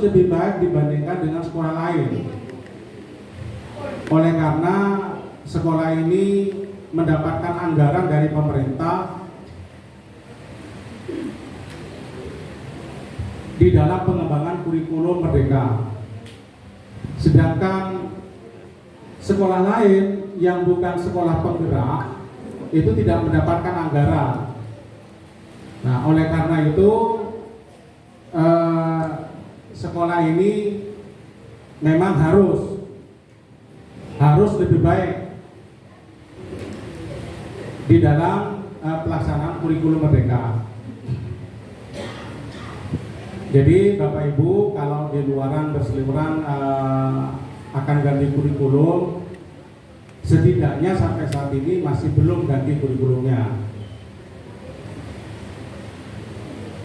lebih baik dibandingkan dengan sekolah lain. Oleh karena sekolah ini mendapatkan anggaran dari pemerintah di dalam pengembangan kurikulum merdeka. Sedangkan sekolah lain yang bukan sekolah penggerak itu tidak mendapatkan anggaran. Nah, oleh karena itu sekolah ini memang harus lebih baik di dalam pelaksanaan kurikulum merdeka. Jadi Bapak Ibu, kalau di luaran berseliweran akan ganti kurikulum, setidaknya sampai saat ini masih belum ganti kurikulumnya.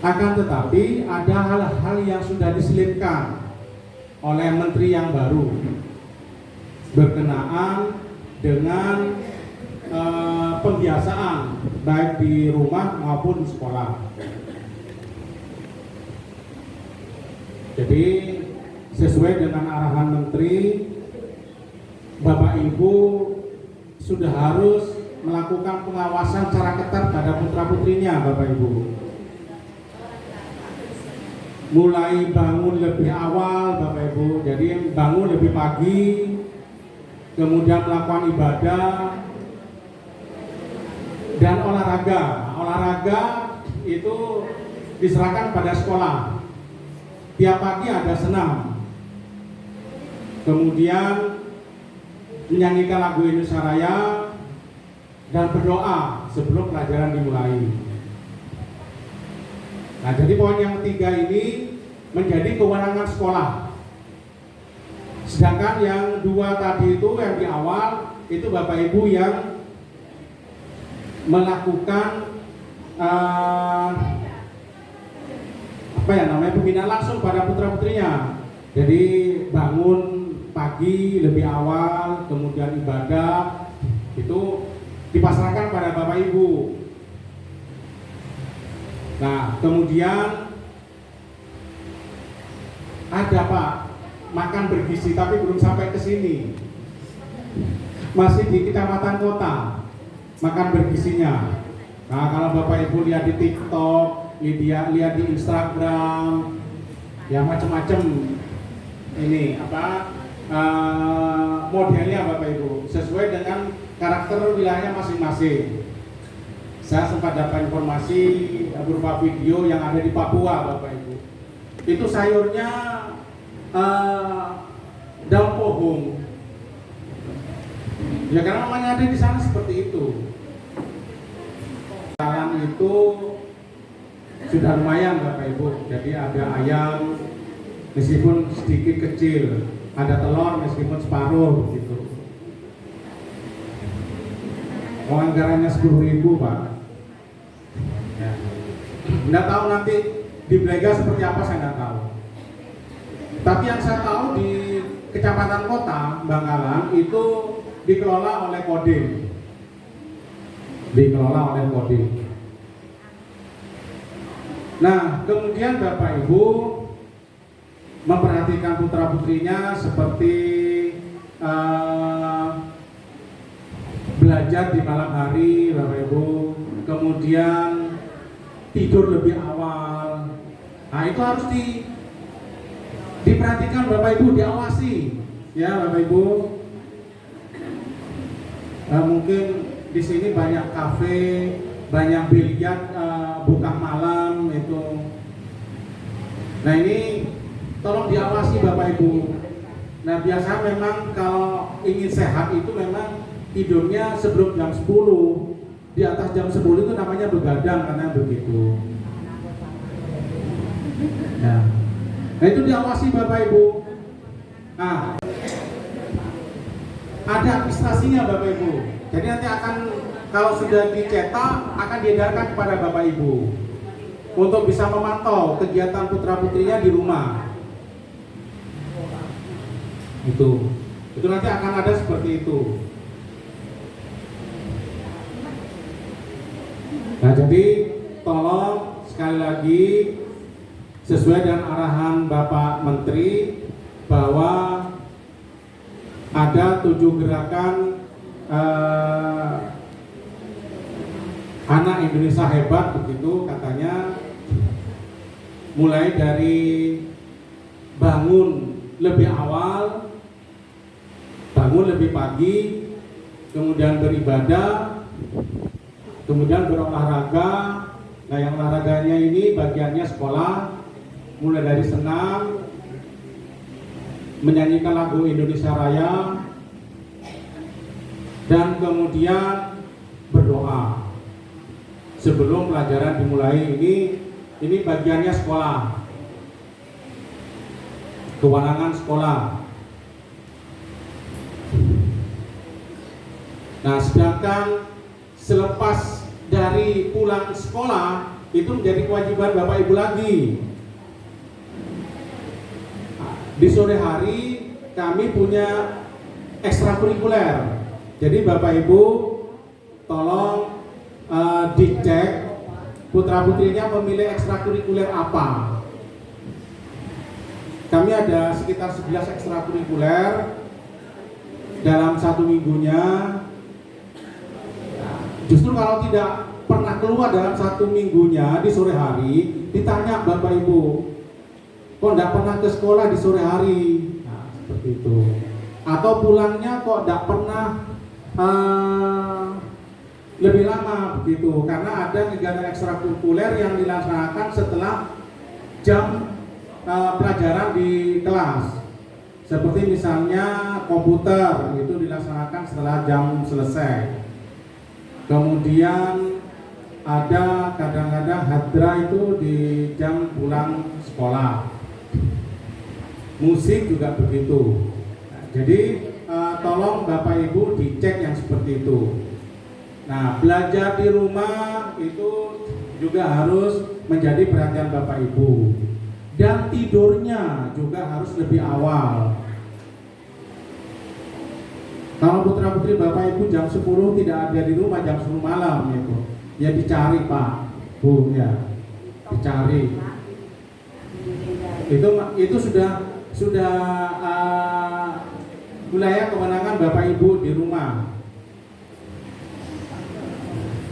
Akan tetapi ada hal-hal yang sudah diselipkan oleh menteri yang baru berkenaan dengan pembiasaan baik di rumah maupun di sekolah. Jadi sesuai dengan arahan menteri, Bapak Ibu sudah harus melakukan pengawasan secara ketat pada putra-putrinya, Bapak Ibu. Mulai bangun lebih awal, Bapak Ibu. Jadi bangun lebih pagi, kemudian melakukan ibadah dan olahraga. Olahraga itu diserahkan pada sekolah. Tiap pagi ada senam, kemudian menyanyikan lagu Indonesia Raya dan berdoa sebelum pelajaran dimulai. Nah, jadi poin yang ketiga ini menjadi kewenangan sekolah. Sedangkan yang dua tadi itu yang di awal itu Bapak Ibu yang melakukan pembinaan langsung pada putra-putrinya. Jadi bangun pagi lebih awal, kemudian ibadah itu dipasrahkan pada Bapak Ibu. Nah, kemudian ada Pak makan bergizi, tapi belum sampai ke sini. Masih di kecamatan kota makan bergizinya. Nah, kalau Bapak Ibu lihat di TikTok, lihat di Instagram, ya macam-macam ini modelnya Bapak Ibu sesuai dengan karakter wilayahnya masing-masing. Saya sempat dapat informasi berupa video yang ada di Papua, Bapak Ibu. Itu sayurnya daun pohon. Ya karena namanya ada di sana seperti itu. Jalan itu sudah lumayan Bapak Ibu. Jadi ada ayam meskipun sedikit kecil, ada telur meskipun separuh gitu. Anggarannya 10.000 Pak. Ya. Nggak tahu nanti di Blega seperti apa, saya nggak tahu. Tapi yang saya tahu di Kecamatan Kota Bangkalan itu dikelola oleh Kodim. Nah, kemudian Bapak Ibu memperhatikan putra-putrinya seperti belajar di malam hari, Bapak Ibu, kemudian tidur lebih awal. Nah, itu harus diperhatikan Bapak Ibu, diawasi ya Bapak Ibu. Mungkin di sini banyak kafe, banyak biliar buka malam itu. Nah, ini tolong diawasi Bapak Ibu. Nah, biasa memang kalau ingin sehat itu memang tidurnya sebelum jam 10. Di atas jam 10 itu namanya begadang, karena begitu. Nah, itu diawasi Bapak Ibu. Nah, ada administrasinya Bapak Ibu. Jadi nanti akan, kalau sudah dicetak, akan diedarkan kepada Bapak Ibu untuk bisa memantau kegiatan putra-putrinya di rumah. Itu nanti akan ada seperti itu. Nah, jadi tolong sekali lagi sesuai dengan arahan Bapak Menteri bahwa ada 7 gerakan anak Indonesia hebat begitu katanya, mulai dari bangun lebih awal, bangun lebih pagi, kemudian beribadah, kemudian berolahraga. Nah, yang olahraganya ini bagiannya sekolah, mulai dari senam, menyanyikan lagu Indonesia Raya, dan kemudian berdoa sebelum pelajaran dimulai. Ini bagiannya sekolah, kewenangan sekolah. Nah, sedangkan selepas dari pulang sekolah itu menjadi kewajiban Bapak Ibu lagi. Di sore hari kami punya ekstrakurikuler. Jadi Bapak Ibu tolong dicek putra-putrinya memilih ekstrakurikuler apa. Kami ada sekitar 11 ekstrakurikuler dalam 1 minggunya. Justru kalau tidak pernah keluar dalam 1 minggunya di sore hari, ditanya Bapak Ibu, kok tidak pernah ke sekolah di sore hari? Nah, seperti itu. Atau pulangnya kok tidak pernah lebih lama begitu, karena ada kegiatan ekstrakurikuler yang dilaksanakan setelah jam pelajaran di kelas. Seperti misalnya komputer itu dilaksanakan setelah jam selesai. Kemudian ada kadang-kadang hadra itu di jam pulang sekolah. Musik juga begitu. Nah, jadi tolong Bapak Ibu dicek yang seperti itu. Nah, belajar di rumah itu juga harus menjadi perhatian Bapak Ibu. Dan tidurnya juga harus lebih awal. Kalau putra-putri Bapak Ibu jam 10 tidak ada di rumah, jam 10 malam itu, ya dicari Pak, Bu, ya dicari. Itu sudah wilayah kewenangan Bapak Ibu di rumah.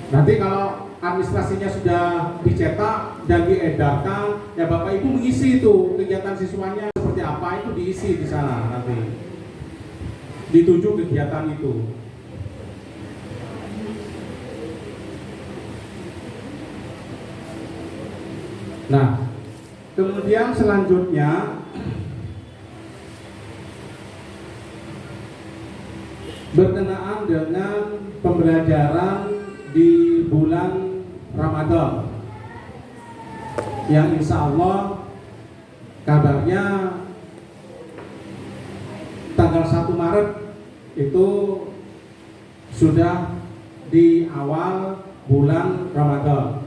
Nanti kalau administrasinya sudah dicetak dan diedarkan, ya Bapak Ibu mengisi itu kegiatan siswanya seperti apa, itu diisi di sana nanti. Dituju kegiatan itu. Nah, kemudian selanjutnya berkenaan dengan pembelajaran di bulan Ramadan yang insya Allah kabarnya tanggal 1 Maret itu sudah di awal bulan Ramadan.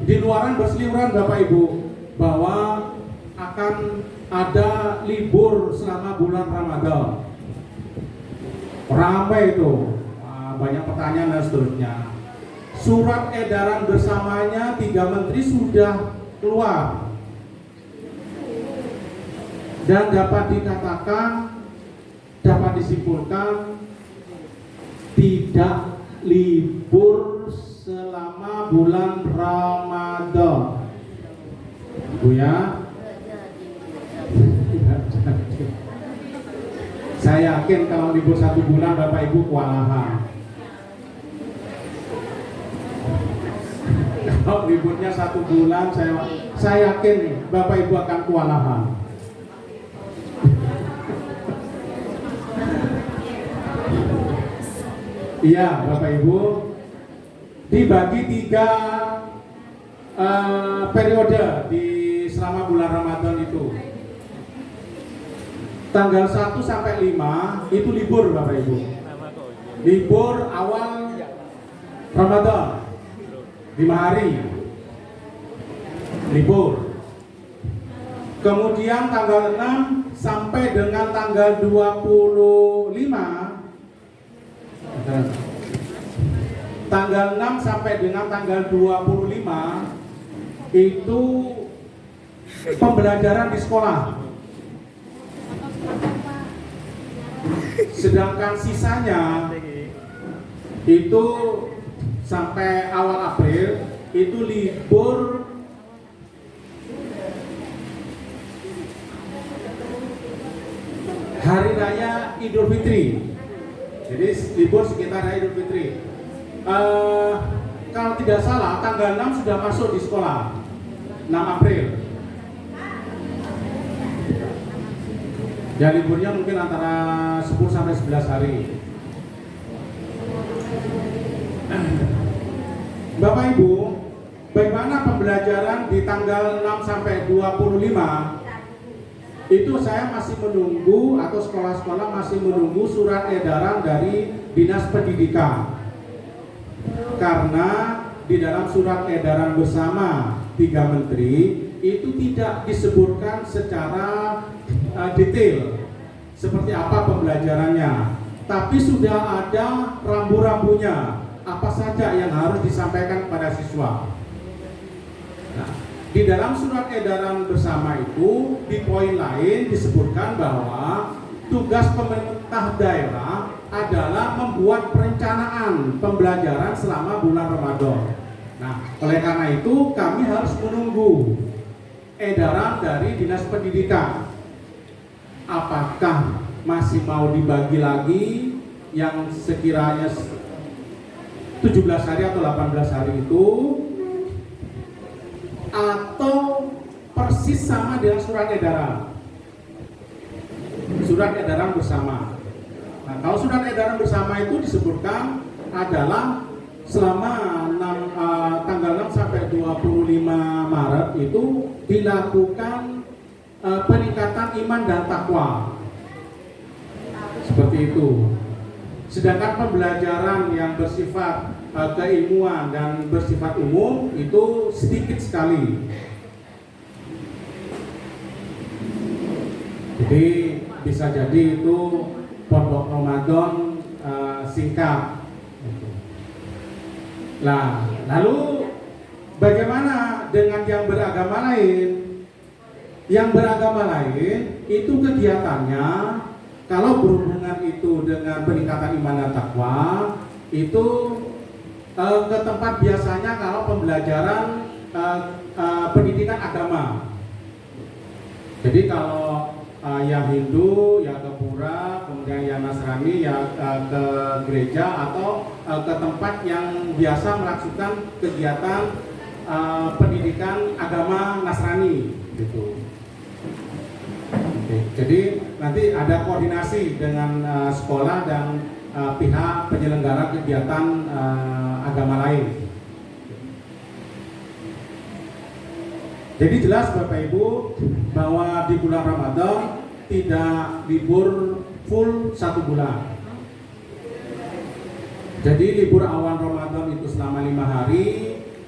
Di luaran berseliweran Bapak Ibu bahwa akan ada libur selama bulan Ramadan. Ramai itu, banyak pertanyaan dan seterusnya. Surat edaran bersamanya 3 menteri sudah keluar. Dan dapat dikatakan, dapat disimpulkan tidak libur selama bulan Ramadan. Bu ya, saya yakin kalau libur 1 bulan Bapak Ibu kewalahan. Kalau liburnya 1 bulan, saya yakin Bapak Ibu akan kewalahan. Iya, Bapak Ibu, dibagi 3 periode di selama bulan Ramadan itu. Tanggal 1 sampai 5 itu libur Bapak Ibu. Libur awal Ramadan 5 hari libur. Kemudian tanggal 6 sampai dengan tanggal 25 tanggal 6 sampai dengan tanggal 25 itu pembelajaran di sekolah. Sedangkan sisanya itu sampai awal April itu libur Hari Raya Idul Fitri. Jadi libur sekitar Hari Idul Fitri. Kalau tidak salah tanggal 6 sudah masuk di sekolah, 6 April. Ya liburnya mungkin antara 10 sampai 11 hari. Bapak Ibu, bagaimana pembelajaran di tanggal 6 sampai 25? Itu saya masih menunggu, atau sekolah-sekolah masih menunggu surat edaran dari Dinas Pendidikan. Karena di dalam surat edaran bersama 3 menteri itu tidak disebutkan secara detail seperti apa pembelajarannya, tapi sudah ada rambu-rambunya apa saja yang harus disampaikan kepada siswa. Nah, di dalam surat edaran bersama itu di poin lain disebutkan bahwa tugas pemerintah daerah adalah membuat perencanaan pembelajaran selama bulan Ramadan. Nah, oleh karena itu kami harus menunggu edaran dari Dinas Pendidikan. Apakah masih mau dibagi lagi yang sekiranya 17 hari atau 18 hari itu, atau persis sama dengan surat edaran bersama. Nah, kalau surat edaran bersama itu disebutkan adalah selama tanggal 6 sampai 25 Maret itu dilakukan peningkatan iman dan takwa. Seperti itu. Sedangkan pembelajaran yang bersifat keilmuan dan bersifat umum itu sedikit sekali. Jadi bisa jadi itu pondok Ramadan singkat. Nah, lalu bagaimana dengan yang beragama lain? Yang beragama lain itu kegiatannya kalau berhubungan itu dengan peningkatan iman dan takwa itu ke tempat biasanya kalau pembelajaran pendidikan agama. Jadi kalau yang Hindu ya ke pura, kemudian yang Nasrani ya ke gereja atau ke tempat yang biasa melakukan kegiatan pendidikan agama Nasrani gitu. Oke, jadi nanti ada koordinasi dengan sekolah dan pihak penyelenggara kegiatan agama lain. Jadi jelas Bapak Ibu bahwa di bulan Ramadan tidak libur full 1 bulan. Jadi libur awal Ramadan itu selama 5 hari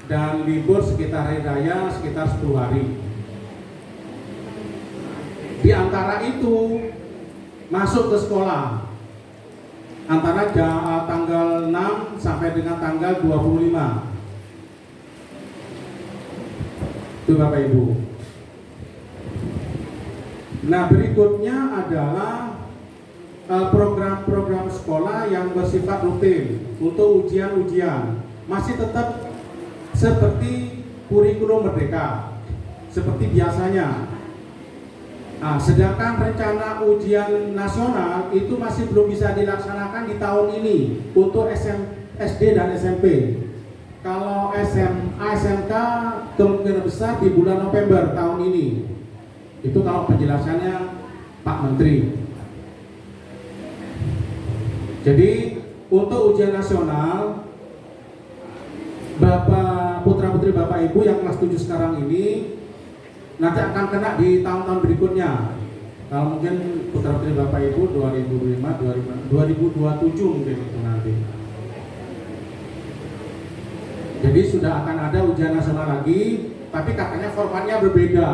dan libur sekitar hari raya sekitar 10 hari. Di antara itu masuk ke sekolah antara tanggal 6 sampai dengan tanggal 25. Itu Bapak Ibu. Nah, berikutnya adalah program-program sekolah yang bersifat rutin untuk ujian-ujian. Masih tetap seperti kurikulum merdeka, seperti biasanya. Nah, sedangkan rencana ujian nasional itu masih belum bisa dilaksanakan di tahun ini untuk SD dan SMP. Kalau SMA, SMK kemungkinan besar di bulan November tahun ini. Itu kalau penjelasannya Pak Menteri. Jadi untuk ujian nasional, Bapak putra-putri Bapak Ibu yang kelas 7 sekarang ini nanti akan kena di tahun-tahun berikutnya. Kalau mungkin putra-putri Bapak Ibu 2005, 2027 mungkin itu nanti. Jadi sudah akan ada ujian nasional lagi, tapi katanya formatnya berbeda.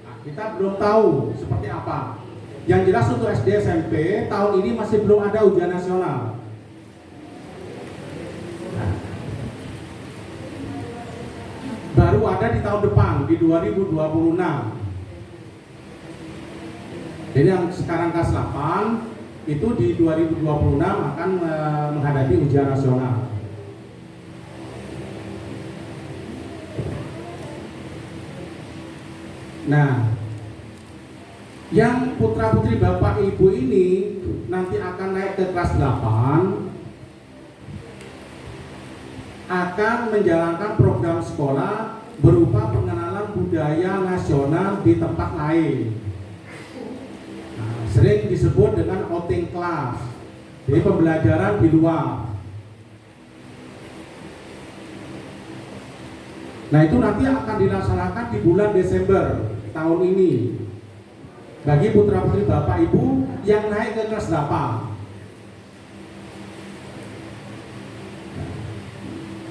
Nah, kita belum tahu seperti apa. Yang jelas untuk SD SMP tahun ini masih belum ada ujian nasional. Nah, baru ada di tahun depan, di 2026. Jadi yang sekarang kelas 8 itu di 2026 akan menghadapi ujian nasional. Nah, yang putra-putri Bapak Ibu ini nanti akan naik ke kelas 8, akan menjalankan program sekolah berupa pengenalan budaya nasional di tempat lain. Nah, sering disebut dengan outing class, jadi pembelajaran di luar. Nah, itu nanti akan dilaksanakan di bulan Desember tahun ini bagi putra-putri Bapak Ibu yang naik ke kelas 8.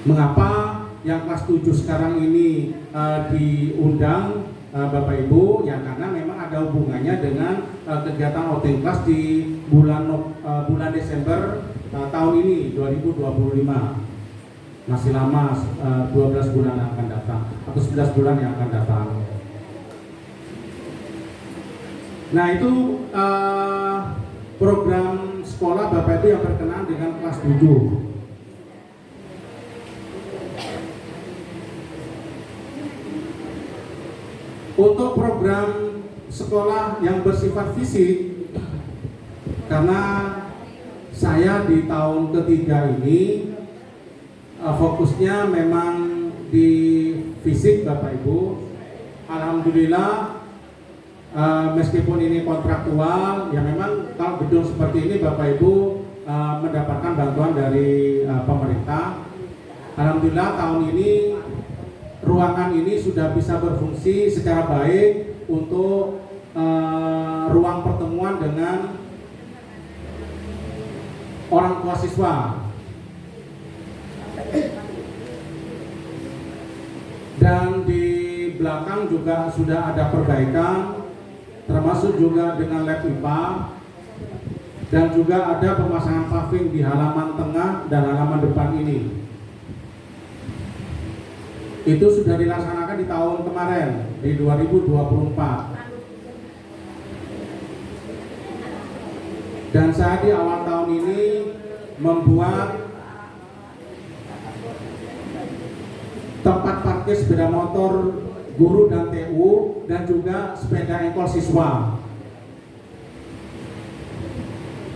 Mengapa yang kelas 7 sekarang ini diundang Bapak Ibu? Ya karena memang ada hubungannya dengan kegiatan outing class di bulan Desember tahun ini 2025. Masih lama, 12 bulan yang akan datang atau 11 bulan yang akan datang. Nah, itu program sekolah Bapak Ibu yang berkenaan dengan kelas 7. Untuk program sekolah yang bersifat fisik, karena saya di tahun ketiga ini fokusnya memang di fisik Bapak Ibu. Alhamdulillah, meskipun ini kontraktual, ya memang kalau gedung seperti ini Bapak Ibu mendapatkan bantuan dari pemerintah. Alhamdulillah tahun ini ruangan ini sudah bisa berfungsi secara baik untuk ruang pertemuan dengan orang tua siswa. Dan di belakang juga sudah ada perbaikan, termasuk juga dengan lab IPA, dan juga ada pemasangan paving di halaman tengah dan halaman depan ini. Itu sudah dilaksanakan di tahun kemarin, di 2024. Dan saya di awal tahun ini membuat tempat parkir sepeda motor guru dan TU, dan juga sepeda engkol siswa.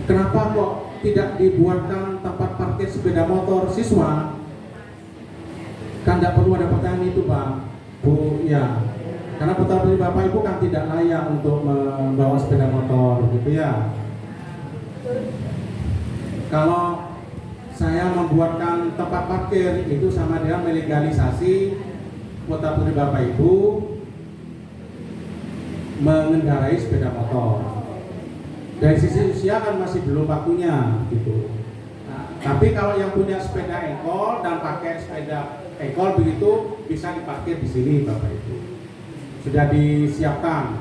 Kenapa kok tidak dibuatkan tempat parkir sepeda motor siswa? Kan tidak perlu ada pertanyaan itu, Pak, Bu, ya. Karena putra-putri Bapak Ibu kan tidak layak untuk membawa sepeda motor, gitu ya. Kalau saya membuatkan tempat parkir, itu sama dengan melegalisasi putra-putri Bapak Ibu mengendarai sepeda motor. Dari sisi usia kan masih belum waktunya, gitu. Nah, tapi kalau yang punya sepeda engkol dan pakai sepeda engkol begitu, bisa diparkir di sini Bapak Ibu. Sudah disiapkan.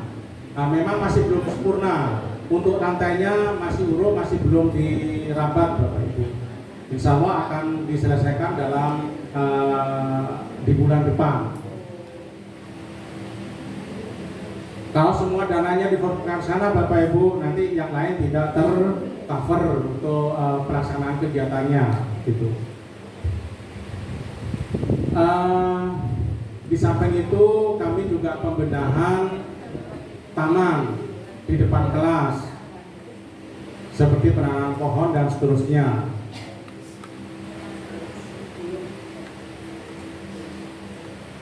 Nah, memang masih belum sempurna. Untuk lantainya masih uruh, masih belum dirambat Bapak Ibu. Insya Allah akan diselesaikan dalam di bulan depan. Kalau semua dananya difokuskan sana Bapak Ibu, nanti yang lain tidak tercover untuk pelaksanaan kegiatannya, gitu. Di samping itu kami juga pembenahan taman di depan kelas, seperti penanaman pohon dan seterusnya.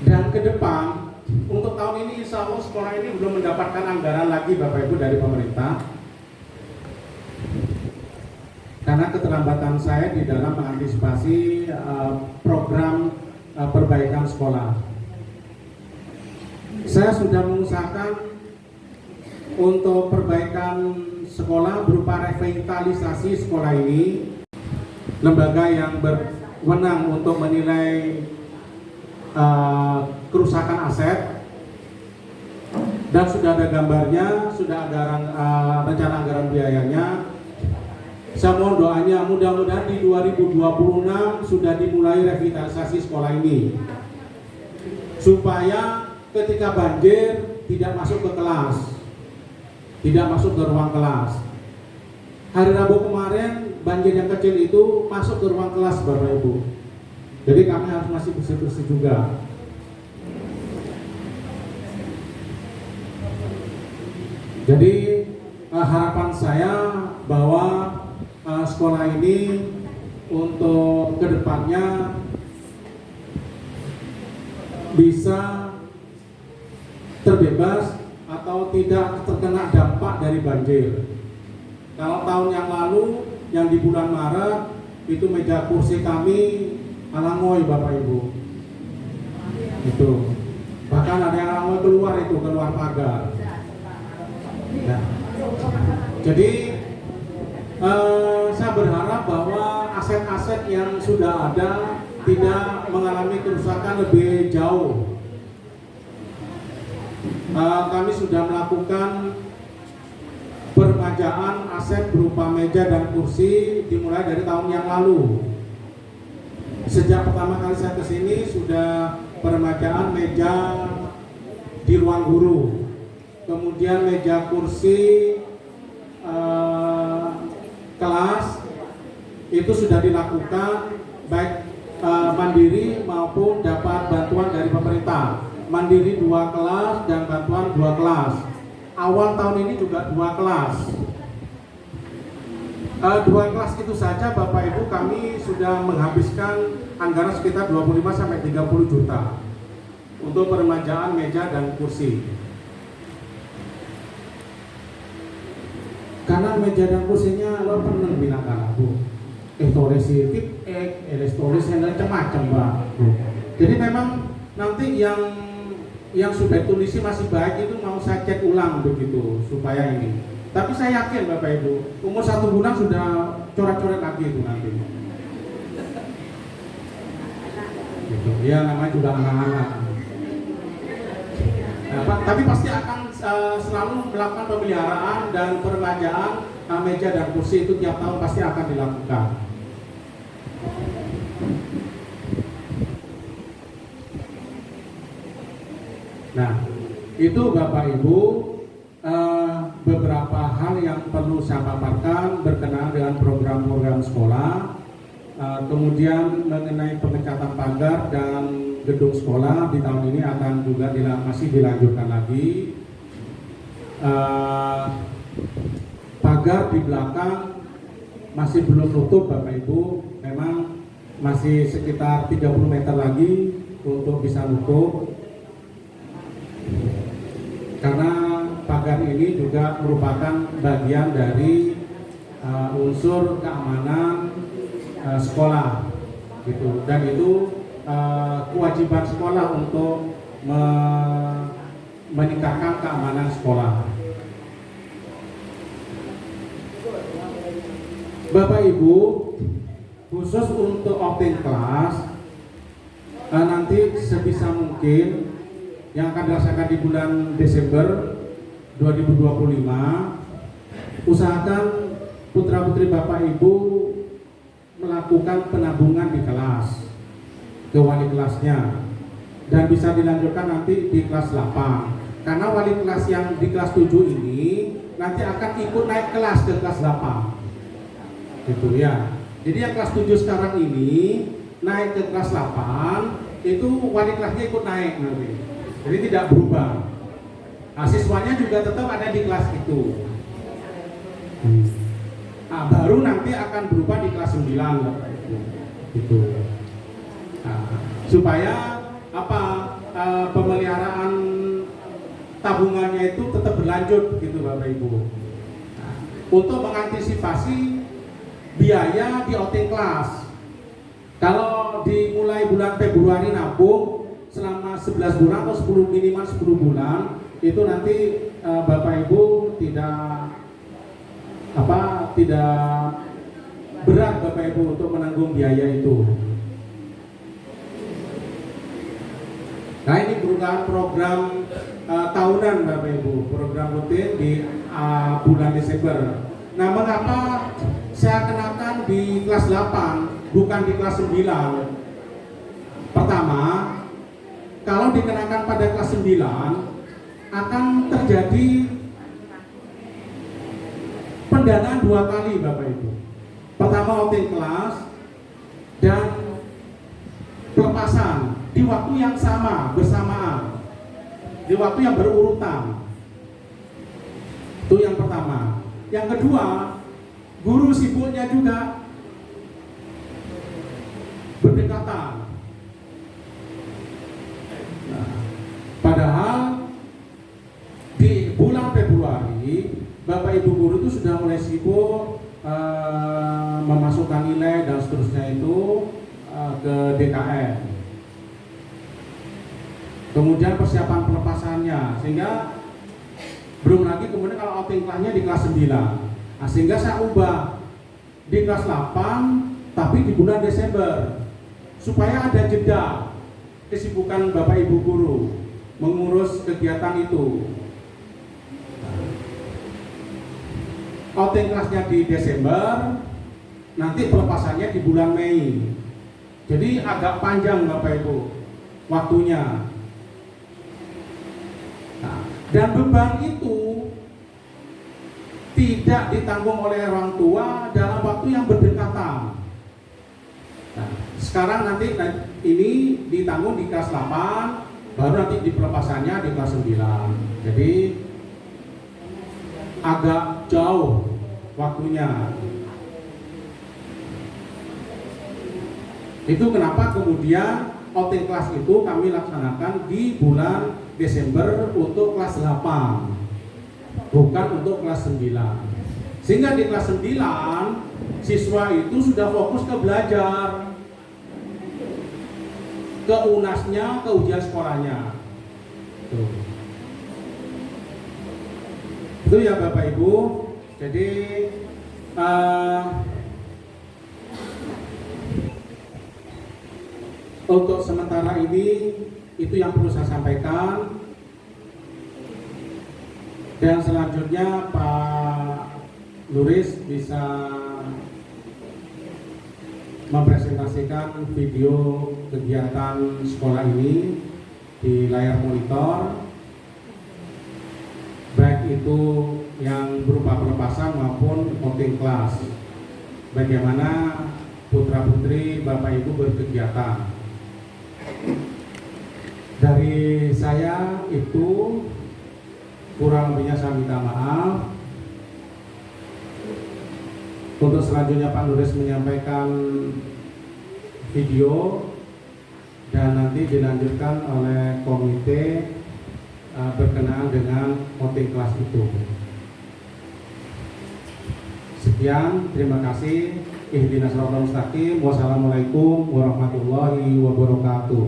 Dan ke depan, untuk tahun ini insya Allah sekolah ini belum mendapatkan anggaran lagi Bapak Ibu dari pemerintah, karena keterlambatan saya di dalam mengantisipasi program perbaikan sekolah. Saya sudah mengusahakan untuk perbaikan sekolah berupa revitalisasi sekolah ini. Lembaga yang berwenang untuk menilai kerusakan aset, dan sudah ada gambarnya, sudah ada rencana anggaran biayanya. Saya mohon doanya, mudah-mudahan di 2026 sudah dimulai revitalisasi sekolah ini. supaya ketika banjir tidak masuk ke kelas, tidak masuk ke ruang kelas. Hari Rabu kemarin banjir yang kecil itu masuk ke ruang kelas Bapak Ibu. Jadi kami harus masih bersih-bersih juga. Jadi harapan saya bahwa sekolah ini untuk kedepannya bisa terbebas atau tidak terkena dampak dari banjir. Kalau tahun yang lalu, yang di bulan Maret, itu meja kursi kami alangoy Bapak Ibu. Itu. Bahkan ada yang alangoy keluar pagar. Ya. Jadi saya berharap bahwa aset-aset yang sudah ada tidak mengalami kerusakan lebih jauh. Kami sudah melakukan permajaan aset berupa meja dan kursi dimulai dari tahun yang lalu. Sejak pertama kali saya kesini sudah permajaan meja di ruang guru, kemudian meja kursi kelas itu sudah dilakukan baik mandiri maupun dapat bantuan dari pemerintah. Mandiri 2 kelas dan bantuan 2 kelas. Awal tahun ini juga 2 kelas. 2 kelas itu saja Bapak Ibu kami sudah menghabiskan anggaran sekitar 25-30 juta untuk peremajaan meja dan kursi. Karena meja dan kursinya lo pernah bilang Bu, tip macam-macam Pak. Jadi memang nanti yang sudah tulisi masih baik itu mau saya cek ulang begitu supaya ini. Tapi saya yakin Bapak Ibu, umur 1 bulan sudah coret-coret lagi itu nanti. Gitu. Ya namanya juga anak-anak. Tapi pasti akan selalu melakukan pemeliharaan dan peremajaan meja dan kursi itu tiap tahun pasti akan dilakukan. Nah, itu Bapak Ibu beberapa hal yang perlu saya paparkan berkenaan dengan program-program sekolah. Kemudian mengenai pengecatan pagar dan gedung sekolah di tahun ini akan juga masih dilanjutkan lagi. Pagar di belakang masih belum nutup Bapak Ibu, memang masih sekitar 30 meter lagi untuk bisa nutup. Karena pagar ini juga merupakan bagian dari unsur keamanan sekolah, gitu. Dan itu kewajiban sekolah untuk meningkatkan keamanan sekolah. Bapak Ibu, khusus untuk open kelas nanti sebisa mungkin yang akan dilaksanakan di bulan Desember 2025, usahakan putra-putri Bapak Ibu melakukan penabungan di kelas ke wali kelasnya dan bisa dilanjutkan nanti di kelas 8, karena wali kelas yang di kelas 7 ini nanti akan ikut naik kelas ke kelas 8 gitu ya. Jadi yang kelas 7 sekarang ini naik ke kelas 8 itu wali kelasnya ikut naik nanti. Jadi tidak berubah. Nah, siswanya juga tetap ada di kelas itu. Nah, baru nanti akan berubah di kelas 9 gitu. Nah, supaya pemeliharaan tabungannya itu tetap berlanjut gitu Bapak Ibu. Nah, untuk mengantisipasi biaya di outing kelas, kalau dimulai bulan Februari nabung selama 11 bulan atau 10 minimal 10 bulan itu nanti Bapak Ibu tidak berat Bapak Ibu untuk menanggung biaya itu. Nah, ini merupakan program tahunan Bapak Ibu, program rutin di bulan Desember. Nah, mengapa saya kenakan di kelas 8 bukan di kelas 9? Pertama, kalau dikenakan pada kelas 9 akan terjadi pendanaan 2 kali Bapak Ibu. Pertama outing kelas dan pelepasan di waktu yang sama, bersamaan, di waktu yang berurutan. Itu yang pertama. Yang kedua, guru sibuknya juga berdekatan. Nah, padahal di bulan Februari Bapak Ibu guru itu sudah mulai sibuk memasukkan nilai dan seterusnya itu ke DKN. Kemudian persiapan pelepasannya, sehingga belum lagi kemudian kalau outing kelasnya di kelas 9. Nah, sehingga saya ubah di kelas 8 tapi di bulan Desember supaya ada jeda kesibukan Bapak Ibu guru mengurus kegiatan itu. Outing kelasnya di Desember, nanti pelepasannya di bulan Mei. Jadi agak panjang Bapak Ibu waktunya. Nah, dan beban itu tidak ditanggung oleh orang tua dalam waktu yang berdekatan. Nah, sekarang nanti ini ditanggung di kelas 8, baru nanti di pelepasannya di kelas 9. Jadi agak jauh waktunya. Itu kenapa kemudian outing kelas itu kami laksanakan di bulan Desember untuk kelas 8, bukan untuk kelas 9. Sehingga di kelas 9 siswa itu sudah fokus ke belajar, ke UNAS-nya, ke ujian sekolahnya. Itu ya Bapak Ibu. Jadi untuk sementara ini itu yang perlu saya sampaikan. Dan selanjutnya Pak Luris bisa mempresentasikan video kegiatan sekolah ini di layar monitor, baik itu yang berupa pelepasan maupun outing kelas. Bagaimana putra putri Bapak Ibu berkegiatan. Dari saya itu kurang lebihnya saya minta maaf. Untuk selanjutnya Pak Luris menyampaikan video dan nanti dilanjutkan oleh komite berkenaan dengan outing kelas itu. Sekian, terima kasih. Ihdinas siratal mustaqim. Wassalamualaikum warahmatullahi wabarakatuh.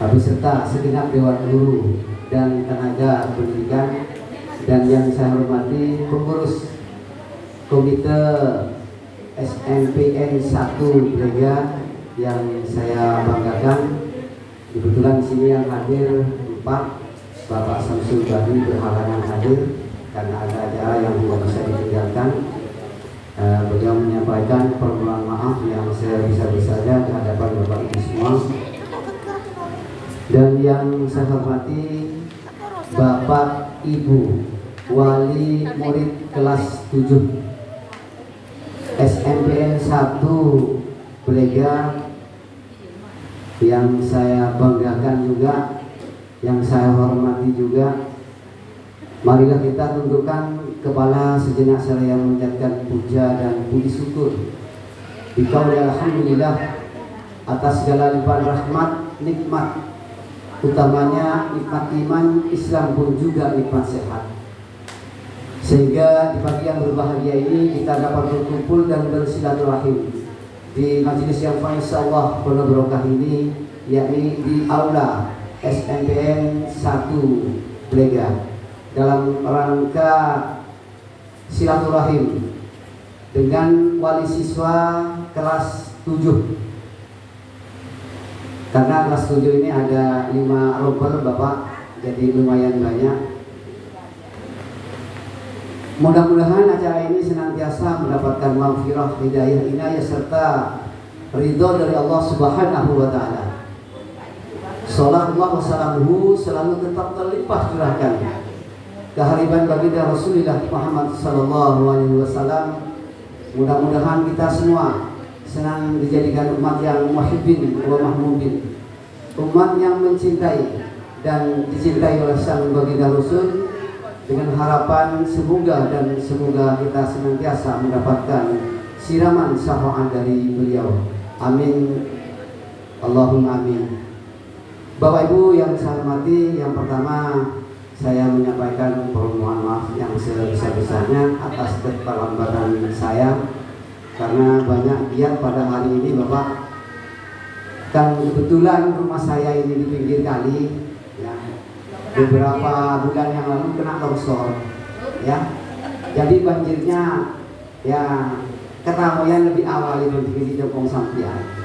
Beserta segenap Dewan Guru dan tenaga pendidikan, dan yang saya hormati pengurus Komite SNPN 1 Brega yang saya banggakan. Kebetulan di sini yang hadir 4, Bapak Samsul Badi berhalangan hadir karena ada acara yang tidak bisa ditinggalkan. Beliau menyampaikan permohonan maaf yang sebesar-besarnya di hadapan Bapak Ibu semua. Dan yang saya hormati Bapak Ibu Wali Murid kelas 7 SNPN 1 Brega yang saya banggakan juga, yang saya hormati juga. Marilah kita tundukkan kepala sejenak seraya mengucapkan puja dan puji syukur. Bikaul alhamdulillah atas segala limpahan rahmat, nikmat, utamanya nikmat iman, Islam pun juga nikmat sehat. Sehingga di pagi yang berbahagia ini kita dapat berkumpul dan bersilaturahim di majelis yang insyaallah penuh berkah ini, yakni di aula SNPN 1 Brega, dalam rangka silaturahim dengan wali siswa kelas 7. Karena kelas 7 ini ada 5 roper Bapak, jadi lumayan banyak. Mudah-mudahan acara ini senantiasa mendapatkan maghfirah, hidayah, inayah serta ridho dari Allah Subhanahu wa taala. Sallallahu wasallamuhu selalu tetap terlimpah curahkan kehadiran baginda Rasulullah Muhammad sallallahu alaihi wasallam. Mudah-mudahan kita semua senang dijadikan umat yang muhibbin wa mahmubin, umat yang mencintai dan dicintai oleh sang baginda Rasul, dengan harapan semoga kita senantiasa mendapatkan siraman syafaat dari beliau. Amin. Allahumma amin. Bapak Ibu yang saya hormati, yang pertama saya menyampaikan permohonan maaf yang sebesar-besarnya atas keterlambatan saya, karena banyak giat pada hari ini Bapak. Kan kebetulan rumah saya ini di pinggir kali, ya. Beberapa bulan yang lalu kena longsor, ya. Jadi banjirnya ya ketahuan lebih awal itu di Jepang Sampian.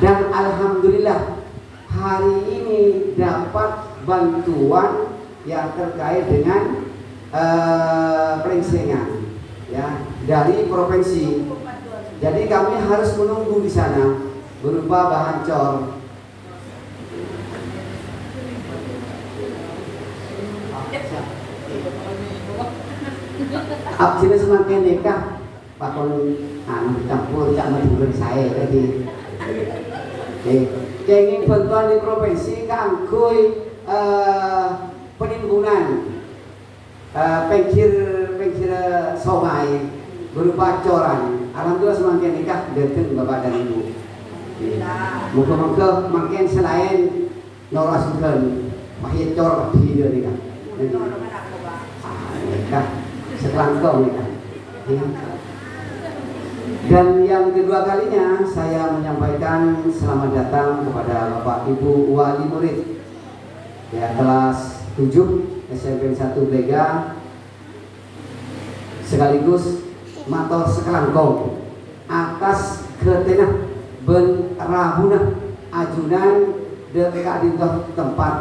Dan alhamdulillah hari ini dapat bantuan yang terkait dengan pelengsengan, ya, dari provinsi. Jadi kami harus menunggu di sana berupa bahan cor. Abjine semakin nikah pakon campur cak menurut saya tadi. Kenging bantuan di provinsi kanggo penimbunan pinggir sungai berupa coran. Alhamdulillah semakin nikah datang Bapak dan Ibu. Moga-moga makin selain norasukan mahir cor di nikah. Nikah sekelangkong nikah. Dan yang kedua kalinya saya menyampaikan selamat datang kepada Bapak Ibu wali murid, ya, kelas 7 SMP 1 Blega, sekaligus matur sekelangkong atas ketenah ben rahuna ajunan dekat di tempat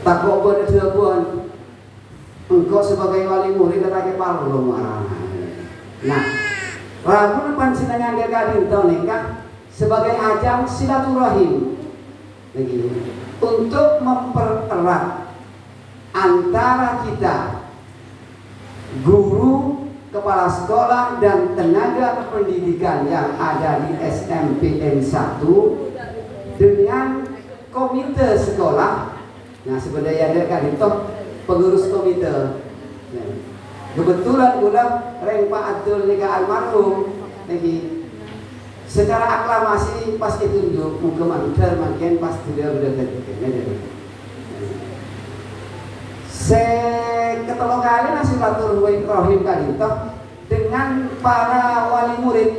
takok berdebuan engkau sebagai wali murid katanya parlo marah. Nah, rahuna panjenengan dekat di nikah sebagai ajang silaturahim untuk mempererat antara kita guru, kepala sekolah dan tenaga pendidikan yang ada di SMPN 1 dengan komite sekolah. Nah, sebenarnya ada kan itu pengurus komite. Nah, kebetulan ulang Reng Pak Abdul nikah almarhum lagi secara aklamasi pas ditunjuk muka mantar makin pas dia udah jadi. Ketolong kali nasi silaturahim tadi dengan para wali murid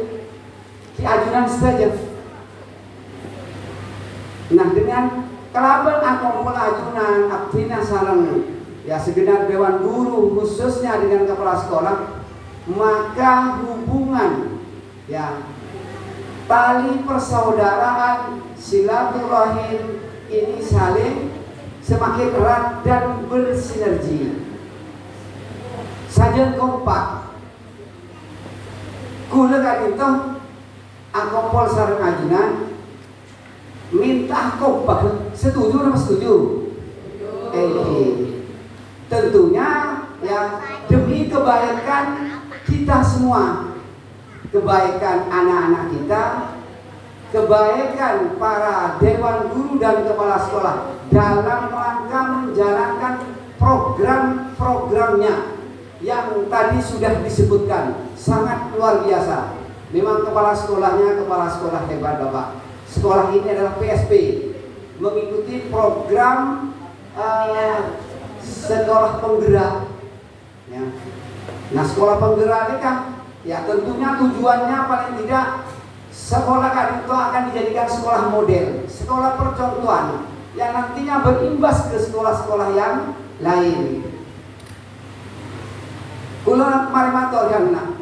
di ajunan saja. Nah, dengan kelaban aku ajunan abdina sarang ya segenap dewan guru khususnya dengan kepala sekolah, maka hubungan ya tali persaudaraan silaturahim ini saling semakin erat dan bersinergi. Saja kompak. Kula kadito akompol sareng ajunan minta kompak. Setuju atau setuju? Tentunya ya demi kebaikan kita semua, kebaikan anak-anak kita, kebaikan para dewan guru dan kepala sekolah dalam rangka menjalankan program-programnya yang tadi sudah disebutkan sangat luar biasa. Memang kepala sekolahnya kepala sekolah hebat Bapak. Sekolah ini adalah PSP, mengikuti program sekolah penggerak. Ya. Nah, sekolah penggerak ini kan ya tentunya tujuannya paling tidak sekolah kan itu akan dijadikan sekolah model, sekolah percontohan yang nantinya berimbas ke sekolah-sekolah yang lain. Kula mari matur jangan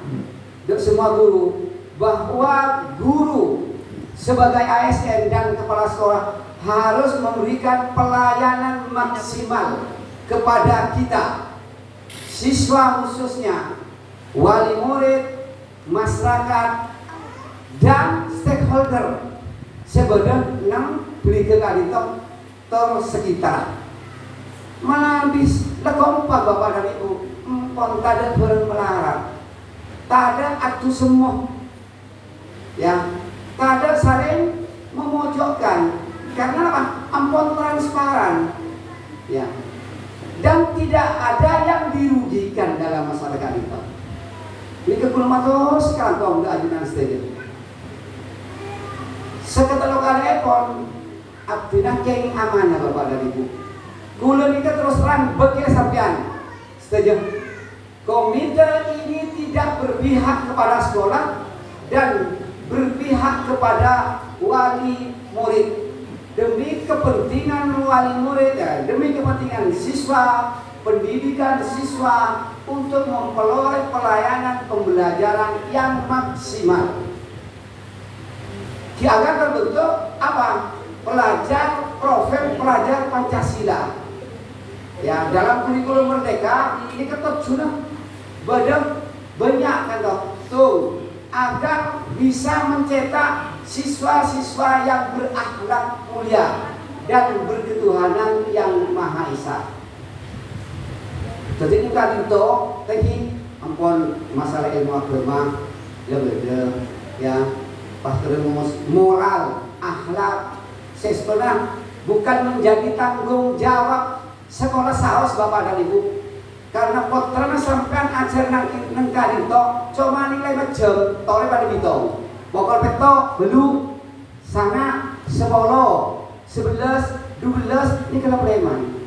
semua guru bahwa guru sebagai ASN dan kepala sekolah harus memberikan pelayanan maksimal kepada kita siswa khususnya wali murid, masyarakat, dan stakeholder sebadan 6 beli ke kalitok tor sekitar malabis lekompa bapak dan ibu empon tada bareng melarat tada atu semua ya tada saling memojokkan karena apa? Ampun transparan ya dan tidak ada yang dirugikan dalam masyarakat itu. Ini kekulmator sekarang kau nggak ajunan stadium. Seketalokan epon, abdina keng amanah bapak dan ibu. Gula kita terus terang bagi sampean. Setuju? Komite ini tidak berpihak kepada sekolah dan berpihak kepada wali murid. Demi kepentingan wali murid, demi kepentingan siswa, pendidikan siswa untuk memperoleh pelayanan pembelajaran yang maksimal. Agar terbentuk apa? Profil pelajar Pancasila. Ya, dalam kurikulum Merdeka ini ketat sudah banyak kan tuh agar bisa mencetak siswa-siswa yang berakhlak mulia dan berketuhanan yang Maha Esa. Jadi kita itu tadi ampun masalah ilmu agama ya beda ya pas rumus moral akhlak sebenarnya bukan menjadi tanggung jawab sekolah saos bapak dan ibu karena potrana sampean ajar nang kadito cuma nilai macam tole pada bito bokol peto belu sana 10 11 12 ini kena preman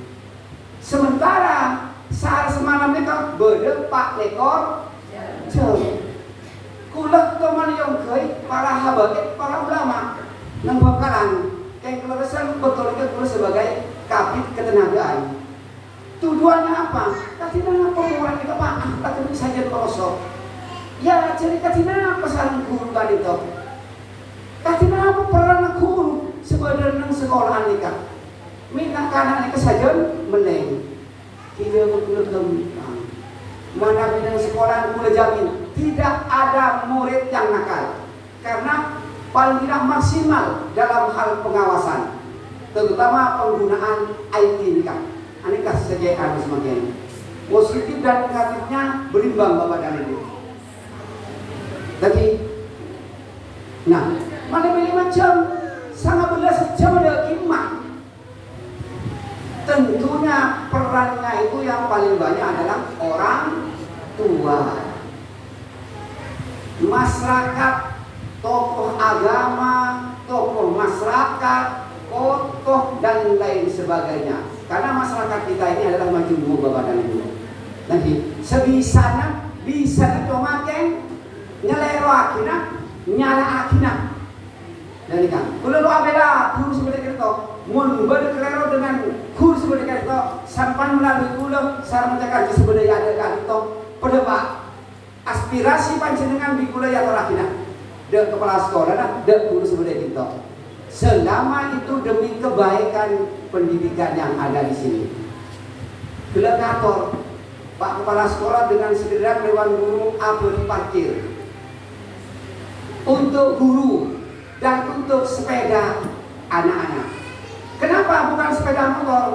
sementara saat semalam itu beda Pak Lekor jauh kulak teman yang kei para habaib para ulama nang bakalan kayak kelulusan betul itu kulak sebagai kabit ketenagaan tujuannya apa? Katina apa orang itu Pak? Katina saja kosong ya jadi katina pesan guru kan itu katina apa peran guru sebenarnya sekolah nikah minta kanan nikah saja meneng tidak menurut mana bidang sekolah boleh jamin tidak ada murid yang nakal karena paling tidak maksimal dalam hal pengawasan terutama penggunaan IT nikah nikah sejauh semakin positif dan negatifnya berimbang bapak dan ibu tapi nah mana pilih macam sangat belas jam ada iman tentunya perannya itu yang paling banyak adalah orang tua masyarakat tokoh agama tokoh masyarakat tokoh dan lain sebagainya karena masyarakat kita ini adalah majemuk bapak dan ibu nanti sebisanya bisa domaken nyelero akina nyala akina dan ikan kalau lu abela guru seperti itu mun berkelero dengan guru seperti itu sampan melalui gula sarang menjaga sebenarnya ada kan itu pada pak aspirasi panjenengan di gula ya akina dan kepala sekolah dan guru seperti itu selama itu demi kebaikan pendidikan yang ada di sini. Delegator Pak Kepala Sekolah dengan sederhana Dewan Guru beri parkir untuk guru dan untuk sepeda anak-anak. Kenapa bukan sepeda motor?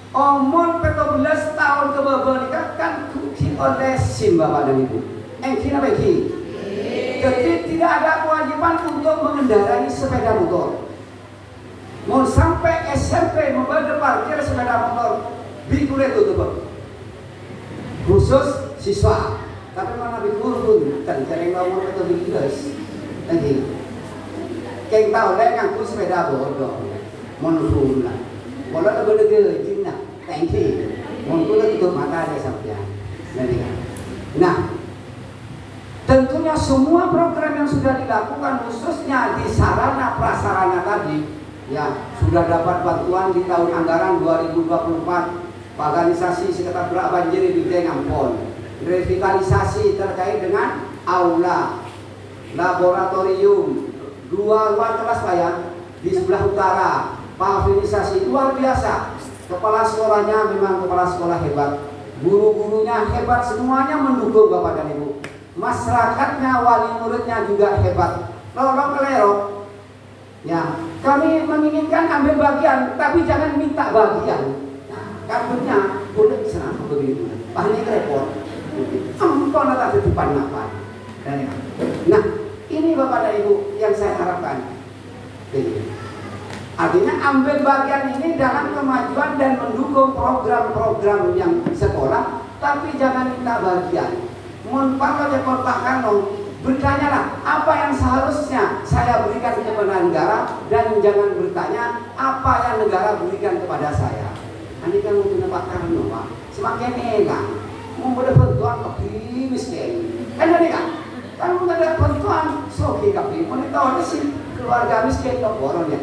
Omon 14 tahun ke bawah nikah kan kuki oleh SIM bapak dan ibu. Kira bagi. Jadi tidak ada kewajiban untuk mengendarai sepeda motor. Mau sampai SMP membayar parkir sepeda motor, bikule tutup. Khusus siswa. Tapi mana bikur pun kan jarang ngomong itu bilas. Lagi. Keng tahu lek nganggo sepeda bodoh. Monsul lah. Bola ada gede jinna. Thank you. Mau kula tutup mata dia sampean. Nah, tentunya semua program yang sudah dilakukan khususnya di sarana prasarana tadi ya sudah dapat bantuan di tahun anggaran 2024 paganisasi sekitar berak banjir di Dengampon revitalisasi terkait dengan aula laboratorium 2 ruang kelas Pak ya di sebelah utara pavilisasi luar biasa kepala sekolahnya memang kepala sekolah hebat guru-gurunya hebat semuanya mendukung Bapak dan Ibu masyarakatnya, wali muridnya juga hebat. Lorong kelerok. Ya, kami menginginkan ambil bagian, tapi jangan minta bagian. Nah, kartunya boleh senang begitu. Paling repot. Ampun atas depan apa? Nah, ini Bapak dan Ibu yang saya harapkan. Artinya ambil bagian ini dalam kemajuan dan mendukung program-program yang sekolah, tapi jangan minta bagian. Mun Pak Karno, bertanyalah apa yang seharusnya saya berikan kepada negara, dan jangan bertanya apa yang negara berikan kepada saya. Ini kan untuk Pak Karno, Pak. Semakin enak, mau ada bantuan lebih miskin. Kan ini kan? Kan mau ada bantuan, soki tapi mau tahu sih keluarga miskin atau orang ya.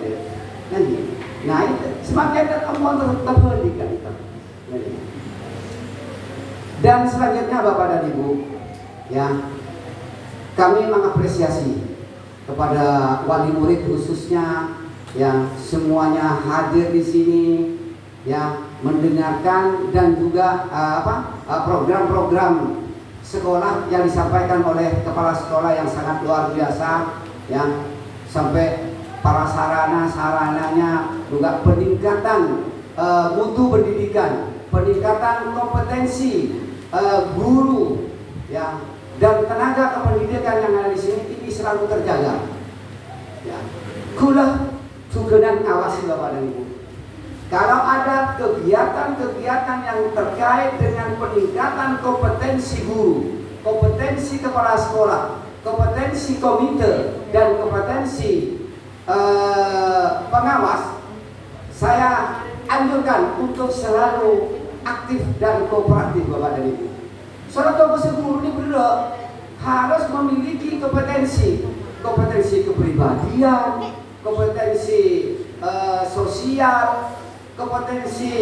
Nah itu semakin terpendidikan. Dan selanjutnya Bapak dan Ibu, ya, kami mengapresiasi kepada wali murid khususnya yang semuanya hadir di sini, ya, mendengarkan dan juga program-program sekolah yang disampaikan oleh kepala sekolah yang sangat luar biasa, yang sampai para sarananya juga peningkatan mutu pendidikan, peningkatan kompetensi guru, ya, dan tenaga kependidikan yang ada di sini ini selalu terjaga. Ya, kula juga dan awasi Bapak dan Ibu. Kalau ada kegiatan-kegiatan yang terkait dengan peningkatan kompetensi guru, kompetensi kepala sekolah, kompetensi komite, dan kompetensi pengawas, saya anjurkan untuk selalu aktif dan kooperatif Bapak dan Ibu. Seorang tokoh guru ini berdua harus memiliki kompetensi kepribadian, kompetensi sosial, kompetensi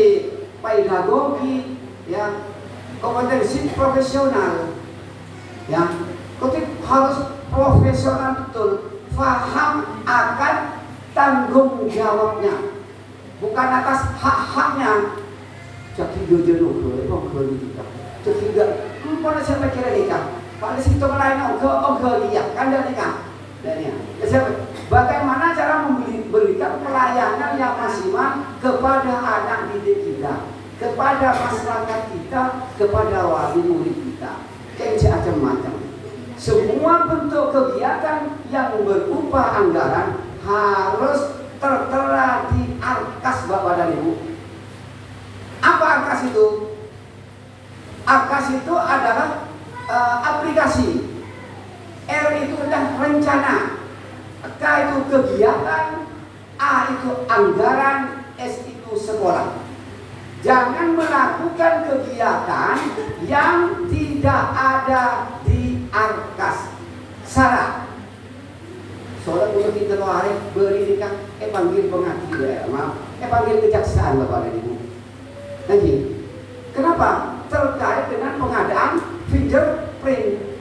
pedagogi, ya, kompetensi profesional, ya, harus profesional betul, paham akan tanggung jawabnya, bukan atas hak-haknya. Jadi jodoh kalau kita, jadi pada siapa kira nikah, pada situ lain dia kan dia nikah, dan ya, bagaimana cara memberikan pelayanan yang maksimal kepada anak didik kita, kepada masyarakat kita, kepada wali murid kita, kayak macam-macam. Semua bentuk kegiatan yang berupa anggaran harus tertera di Arkas Bapak dan Ibu. Apa Arkas itu? Arkas itu adalah aplikasi. R itu adalah rencana, K itu kegiatan, A itu anggaran, S itu sekolah. Jangan melakukan kegiatan yang tidak ada di Arkas. Salah. Soalnya untuk kita hari berikan, panggil pengadilan, panggil kejaksaan Bapak dan Ibu. Nanti, kenapa? Terkait dengan pengadaan fingerprint.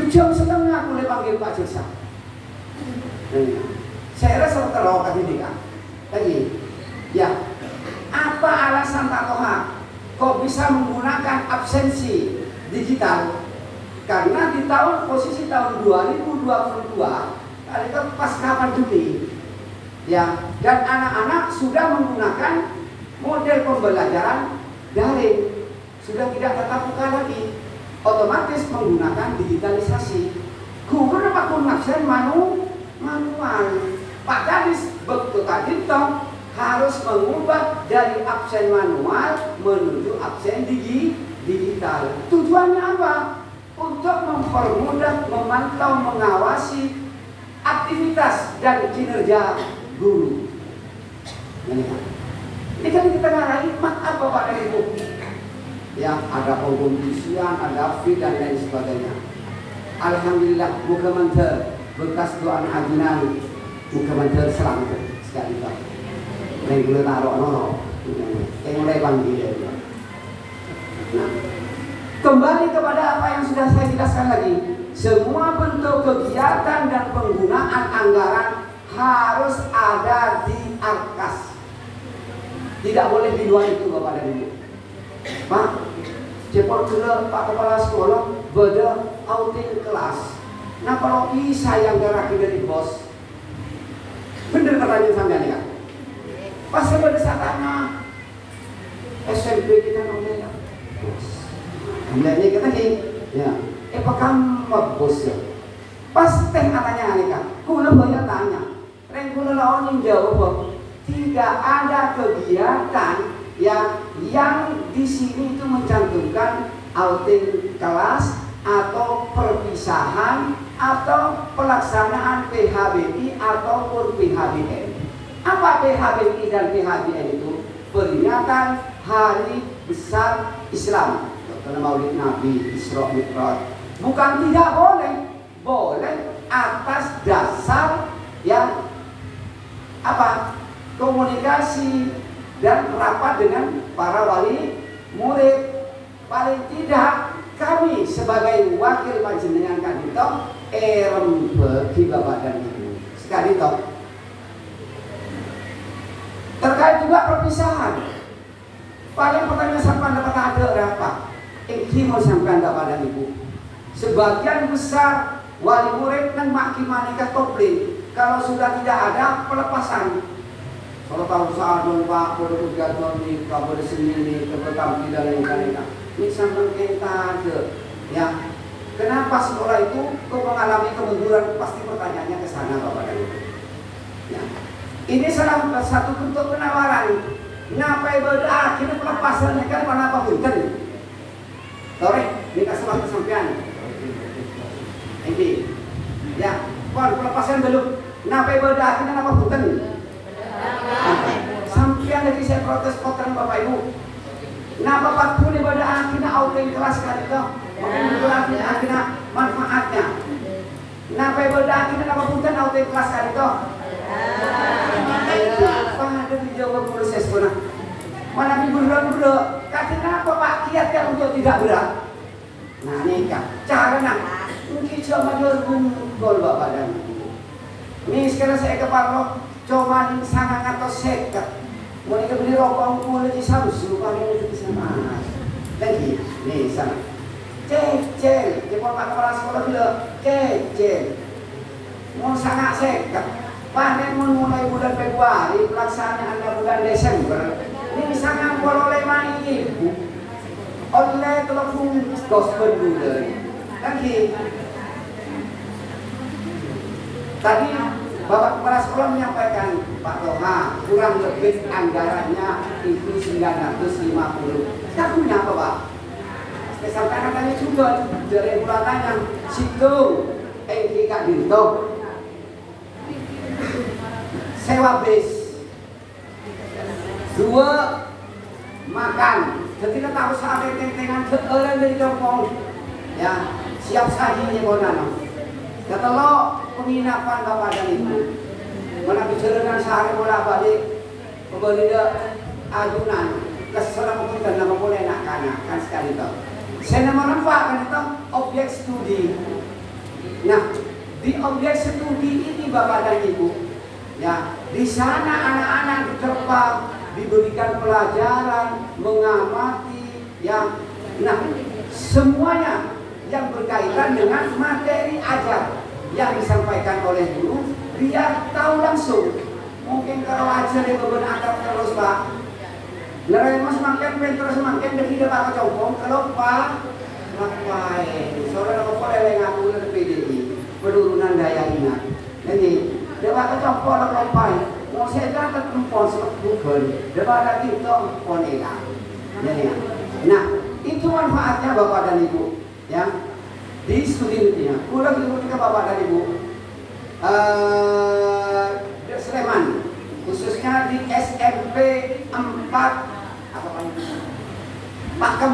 Jam setengah mulai panggil Pak Jaksa. Saya rasa terlalu ini kan. Lagi, ya, apa alasan Pak Toha kok bisa menggunakan absensi digital? Karena di posisi tahun 2022, itu pas kapan Juli, ya, dan anak-anak sudah menggunakan model pembelajaran daring, sudah tidak tatap muka lagi, otomatis menggunakan digitalisasi. Guru apa absen manual. Pak Kadis betul tadi toh harus mengubah dari absen manual menuju absen digital. Tujuannya apa? Untuk mempermudah, memantau, mengawasi aktivitas dan kinerja guru. Ini kan kita ngarah hikmat apa Pak dan Ibu? Ya, ada pengkondisian, ada fit dan lain sebagainya. Alhamdulillah, muka mantel bekas doa ajunan, muka mantel selamat sekali Pak. Yang boleh taruh noro, yang mulai panggil. Nah, kembali kepada apa yang sudah saya jelaskan lagi, semua bentuk kegiatan dan penggunaan anggaran harus ada di Arkas. Tidak boleh di luar itu Bapak dan Ibu. Pak, cepot dulu Pak Kepala Sekolah beda outing kelas. Nah kalau bisa yang garaki dari bos, bener katanya sampean ya. Pas pada saat anak SMP kita ngomongnya, ngomongnya kita nih, ya, pakam bos ya. Pas teh katanya Alika, kula banyak tanya, kula lawan jawab, tidak ada kegiatan yang di sini itu mencantumkan outing kelas atau perpisahan atau pelaksanaan PHBI ataupun PHBN. Apa PHBI dan PHBN itu? Peringatan Hari Besar Islam, karena Maulid Nabi, Isra Mi'raj. Bukan tidak boleh, boleh atas dasar yang apa? Komunikasi dan rapat dengan para wali murid. Paling tidak kami sebagai wakil panjenengan kadito bagi Bapak dan Ibu sekali toh. Terkait juga perpisahan. Paling pertanyaan sampai dapat ada berapa? Ini mau sampai Bapak dan Ibu. Sebagian besar wali murid dan maki manika topling kalau sudah tidak ada pelepasan. Kalau tahu saat dong Pak, pada kegiatan ini, pada sini, kebetulan tidak lain-lain. Ini sampai kita ada, ya. Kenapa sekolah itu kok mengalami kemunduran? Pasti pertanyaannya ke sana Bapak dan Ibu. Ya. Ini salah satu bentuk penawaran. Ngapai beda akhirnya pelepasannya kan kenapa punten? Sorry, ini kasih waktu sampean. Ini, ya, pelepasan belum. Ngapai beda akhirnya kenapa punten? Sampean lagi saya protes kotoran Bapak Ibu. Kenapa Pak Puni pada akhirnya outing kelas kan itu? Mungkin akhirnya manfaatnya. Kenapa pada akhirnya kenapa punten outing kelas kan itu? Pada dijawab proses mana? Mana berdua. Kenapa Pak kiatkan untuk tidak berat? Nah ini kan caranya. Mungkin cuma gol Bapak dan Ibu. Ini sekarang saya ke Parlo. Coba sangat atau sekat. Mau beli rokok mulai di Samsu, kalau itu bisa mas. Lagi, nih sana. Cecil, jempol Pak Kepala Sekolah bilang cecil. Mau sangat sekat. Panen mulai bulan Februari, pelaksanaan bulan Desember. Ini sangat boleh main ibu. Oleh telepon gospel dulu. Lagi. Tadi Bapak Kepala Sekolah menyampaikan, Pak Toha, kurang lebih anggarannya itu 950. Kita punya apa Pak? Saya sampaikan tadi juga dari bulatannya situ Kak Dinto sewa bis 2 makan. Jadi kita tahu sampai tentengan seorang dari kampung ya siap sajinya konan. Kata lo penginapan Bapak dan Ibu. Mana bicara dengan sehari bola balik kembali ke ajunan keselamatan dan nama boleh nak kan sekali tu. Saya nama manfaatkan itu objek studi. Nah di objek studi ini Bapak dan Ibu, ya di sana anak-anak diterpa diberikan pelajaran mengamati, ya, nah semuanya yang berkaitan dengan materi ajar yang disampaikan oleh guru, dia tahu langsung. Mungkin kalau ajar dia bebenarkan terus Pak, nerema semakin pintar semakin dia tidak bakal combong. Kalau Pak, ngapain? Soalnya kalau boleh ngaku ke PDI, penurunan daya ingat. Jadi dia bakal combong ngapain? Mau saya dapat tempon bukan, dia bakal kita ponela. Jadi, nah itu manfaatnya Bapak dan Ibu. Ya, di studi ini, udah ketika Bapak dan Ibu Sleman, khususnya di SMP 4 Pakem,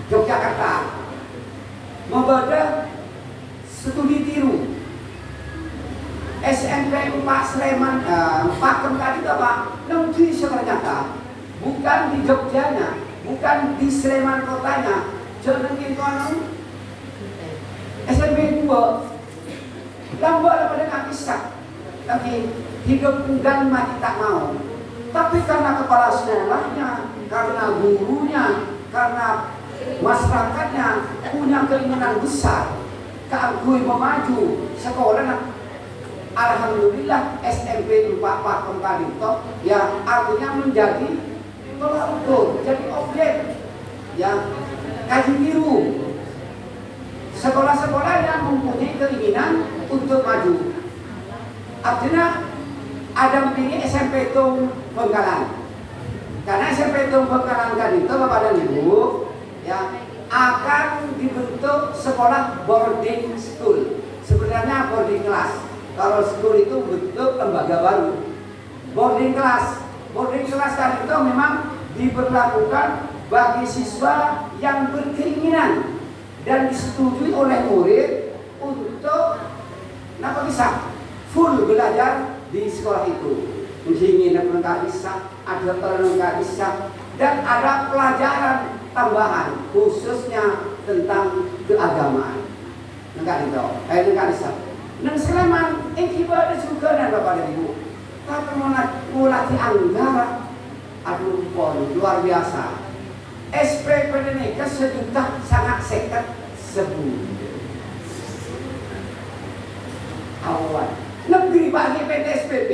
Yogyakarta, membaca studi tiru SMP 4 Sleman, Pakem tadi Bapak, negeri ternyata bukan di Jogjanya, bukan di Sleman kotanya, jangan gitu SMP 2 lambat pada kaki sak, tapi hidup enggan mati tak mau. Tapi karena kepala sekolahnya, karena gurunya, karena masyarakatnya punya keinginan besar keagui memaju sekolah. Nah, alhamdulillah SMP 44 tadi toh ya artinya menjadi tolak ukur, jadi objek yang kaji biru. Sekolah-sekolah yang mempunyai keinginan untuk maju. Artinya ada pilih SMP Tung Bengkalan. Karena SMP Tung Bengkalan tadi itu Bapak dan Ibu ya akan dibentuk sekolah boarding school. Sebenarnya boarding class. Kalau school itu bentuk lembaga baru. Boarding class tadi itu memang diberlakukan bagi siswa yang berkeinginan dan disetujui oleh murid untuk bisa full belajar di sekolah itu. Mungkin nggak bisa, ada orang nggak bisa, dan ada pelajaran tambahan khususnya tentang keagamaan. Nggak bisa. Dan Sleman ibadah juga dan Bapak dan Ibu. Tapi mulai Anggara, aduh pon luar biasa. SPP ini sejuta sangat sekat sebulan. Awal negeri bagi PT SPP,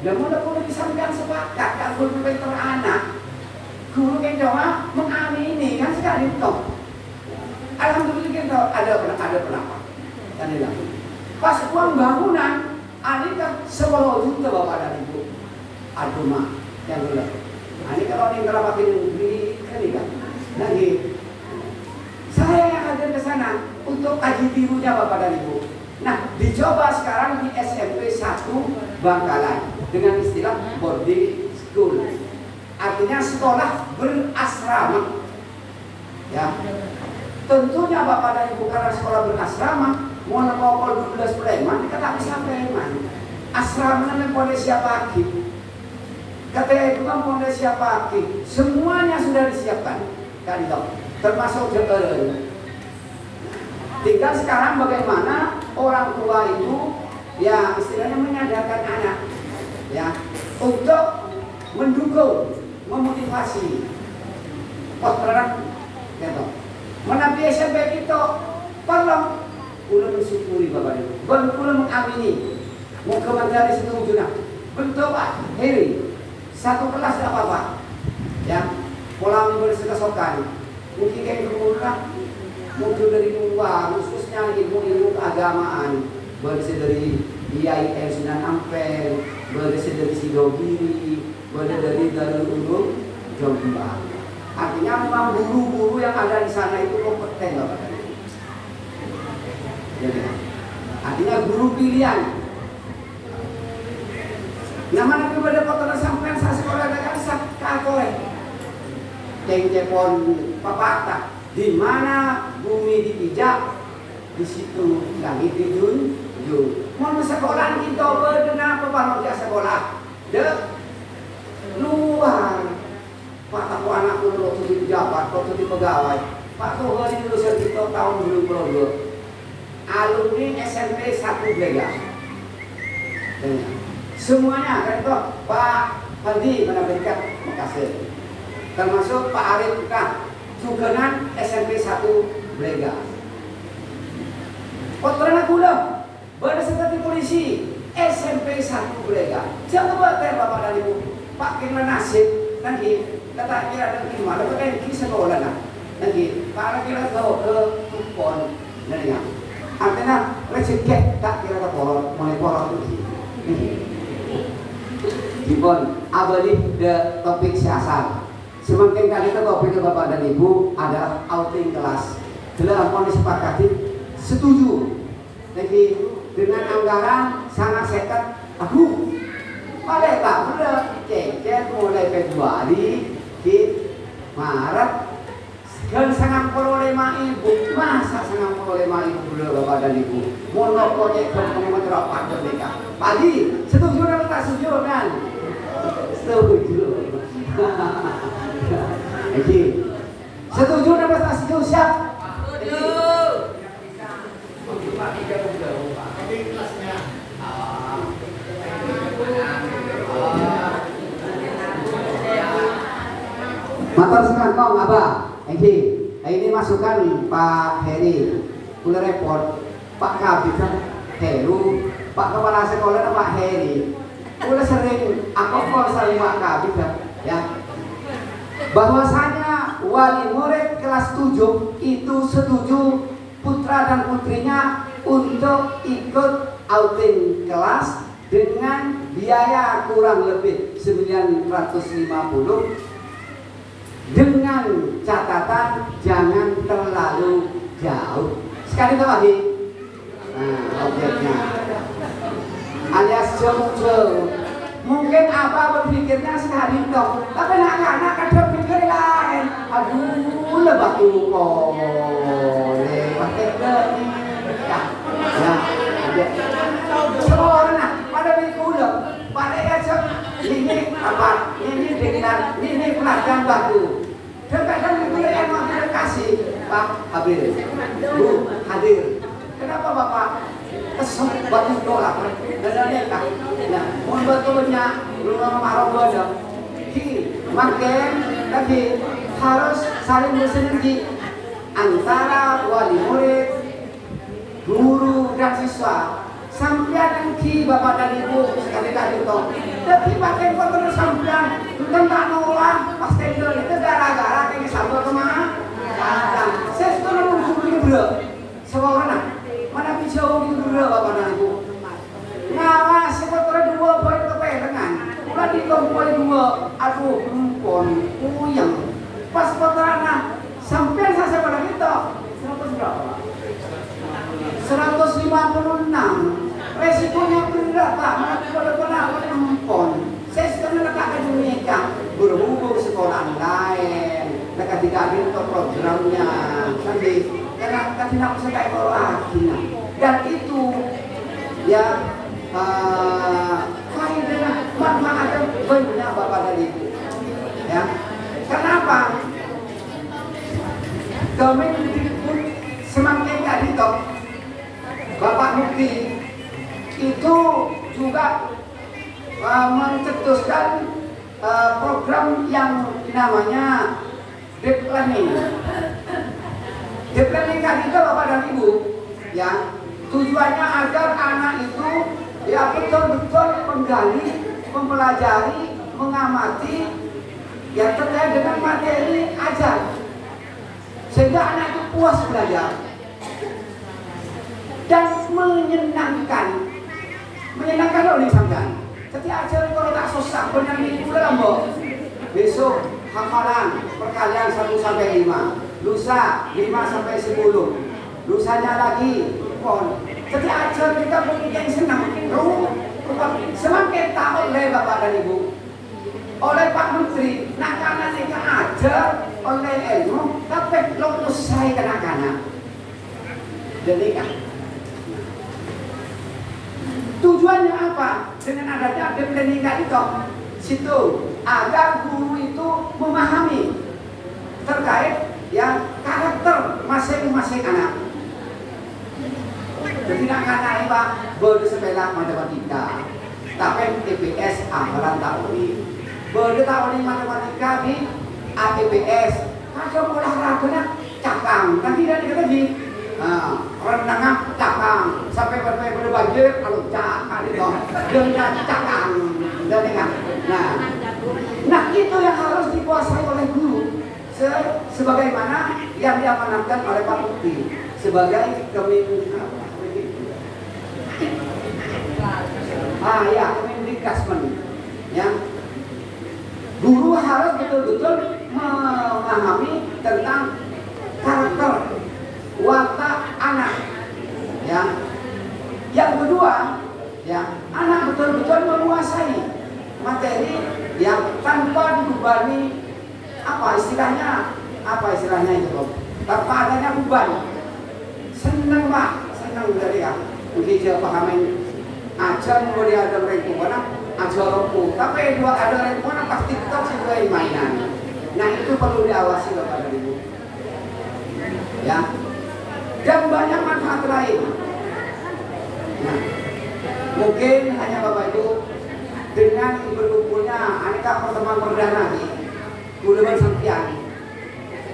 namun aku disampaikan sepakat kan guru pinter anak, guru yang jawab mengamini kan sekali toh. Alhamdulillah kita ada pendapat. Dan bilang, pas uang bangunan, ini kan 10 juta Bapak dan Ibu. Aduh mah, yang dulu. Ini kalau ini ngerapatin negeri kan, lagi. Saya yang hadir ke sana untuk kaji birunya Bapak dan Ibu. Nah, dicoba sekarang di SMP 1 Bangkalan dengan istilah boarding school. Artinya sekolah berasrama. Ya. Tentunya Bapak dan Ibu karena sekolah berasrama, mau ngokol 12 preman, kita tak bisa preman. Asrama namanya pondasi pagi. Katanya itu kan pondasi pagi. Semuanya sudah disiapkan. Kan itu. Termasuk tinggal sekarang bagaimana orang tua itu ya istilahnya menyadarkan anak ya untuk mendukung, memotivasi. Terang gitu. Menapi SMP itu perlu ulah mensyukuri Bapak Ibu. Ulah mengamini. Mau kementerian setuju nah. Bentuk Pak Heri. Satu kelas tidak apa-apa. Ya. Pola bersekesokan. Mungkin kayak kemudian muncul dari luar, khususnya ilmu-ilmu keagamaan, bersih dari IAIN Sunan Ampel, bersih dari Sidogiri, bersih dari Darul Ulum Jombang. Artinya memang guru-guru yang ada di sana itu kompeten Bapak. Jadi, artinya guru pilihan. Nama kepada kota sampai saya sekolah dengan kakak Cengcepon papata, di mana bumi dipijak, di situ langit dijunjung. Mau sekolah kita berdengar apa dia sekolah, dek luar. Pak aku anakku waktu di pejabat, waktu di pegawai. Pak tuh hari dulu kita tahun 2022. Alumni SMP 1 Blega. Semuanya kan itu Pak Hadi Menaberikan Makassar. Termasuk Pak Arif Sugenan SMP 1 Blega. Potrenak udah berserta polisi SMP 1 Blega. Jangan buat Bapak dan Ibu. Pak kira nasib nanti kata kira dan gimana? Kata kisah sekolah nanti para kira tahu ke kupon nanti ya. Artinya rezeki tak kira ke poros mulai poros itu. Kupon abadi the topik siasat. Semakin kali itu topik ke Bapak dan Ibu adalah outing kelas. Dalam kondisi sepakati setuju. Jadi dengan anggaran sangat sekat. Aku mulai tak boleh cek mulai Februari di Maret dan sangat problema ibu. Masa sangat problema ibu boleh Bapak dan Ibu. Monopoli berpengaruh terapkan mereka. Pagi setuju atau tak setuju kan? Setuju. Oke. Setuju atau tak setuju siap? Setuju. Matur sekan kau ngapa? Eki, Nah, ini masukan Pak Heri, kula report Pak Kabid Heru, Pak Kepala Sekolah Pak Heri. Kula sering aku sama Pak Kabid ya. Bahwasanya wali murid kelas 7 itu setuju putra dan putrinya untuk ikut outing kelas dengan biaya kurang lebih 950 dengan catatan jangan terlalu jauh. Sekali lagi, nah objeknya alias jauh-jauh. Mungkin apa berpikirnya sekali dong, tapi anak-anak kadang pikir lain. Aduh, lebah tuh pakai ya, ada semua orang pada mikul, pada aja ini apa? Ini dengan ini pelajaran baru. Kadang-kadang itu yang mau kasih Pak Hadir, Bu hadir. Kenapa Bapak? Kesel batu tolak. Nah, mohon betulnya belum marah bodoh. Makin lagi harus saling bersinergi antara wali murid, guru dan siswa. Sampai ki bapak dan ibu sekali kali itu. Tapi pakai kotor sampai tentang nolak pasti itu gara-gara kayak sambal kemana? Saya sudah nunggu bro. Semua mana bisa gitu bro bapak dan ibu. Ngawas sekolah 2 poin kepelengan. Udah ditompol 2. Aduh, empon, puyeng. Pas kotoran sampai saya pada kita 100 berapa? 156. Resikonya berat Pak, mana empon. Saya sekarang letakkan dunia berhubung sekolah lain. Dekat dikasih untuk programnya. Nanti karena tidak bisa kayak kalau akhirnya. Dan itu ya faedahnya mana ada banyak bapak dan ibu. Ya, kenapa? Kemendikbud semakin tadi toh Bapak Mukti itu juga mencetuskan program yang namanya deep learning. Deep learning tadi itu Bapak dan Ibu, ya tujuannya agar anak itu ya betul-betul menggali, mempelajari, mengamati yang terkait dengan materi ajar, sehingga anak itu puas belajar dan menyenangkan loh nih sampean. Ketika ajar kalau tak susah benar nih udah mbok. Besok hafalan perkalian 1 sampai 5, lusa 5 sampai 10, lusanya lagi pon. Ketika ajar kita begitu senang, semakin tak oleh Bapak dan Ibu, oleh Pak Menteri, nak kanan kita ajar oleh ilmu, tapi lulus saya kanak-kanak. Jadi kan tujuannya apa? Dengan adanya deep learning itu, situ agar guru itu memahami terkait ya karakter masing-masing anak. Jadi nak anak Pak baru sebelah matematika, tapi TPS amalan tahuni. Baru tahuni matematika di ATPS, kadang olahraganya cakang, nanti dari lagi. Renang cakang sampai pada banjir kalau cakang itu dengan cakang dengan nah itu yang harus dikuasai oleh guru sebagaimana yang diamanatkan oleh Pak Mukti sebagai Kemendikbud ya. Guru harus betul-betul memahami tentang karakter watak anak, ya. Yang kedua, ya, anak betul-betul menguasai materi yang tanpa dibebani apa istilahnya itu, tanpa adanya beban. Senang Pak, senang dari ya. Mungkin dia pahamin ajar mulai ada mereka mana ajar roku, tapi dua ada mereka mana pasti tetap sesuai mainan. Nah itu perlu diawasi Bapak dan Ibu, ya. Dan banyak manfaat lain. Nah, mungkin hanya Bapak Ibu dengan berkumpulnya aneka pertemuan perdana di Buleman Santian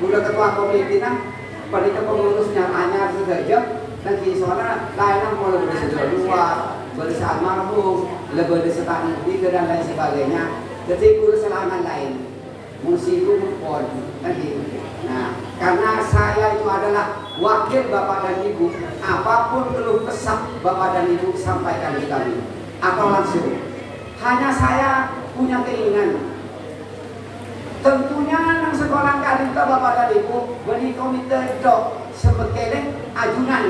udah ketua komite nah pada pengurusnya anyar sederajat dan soalnya lainnya mau lebih sedang dua bersama almarhum lebih setahun tiga dan lain sebagainya. Jadi urus selangan lain musiku pun tadi. Nah, karena saya itu adalah wakil bapak dan ibu, apapun keluh kesah bapak dan ibu sampaikan ke kami atau langsung. Hanya saya punya keinginan. Tentunya nang sekolah kali itu bapak dan ibu beri komite dok sebagai ajunan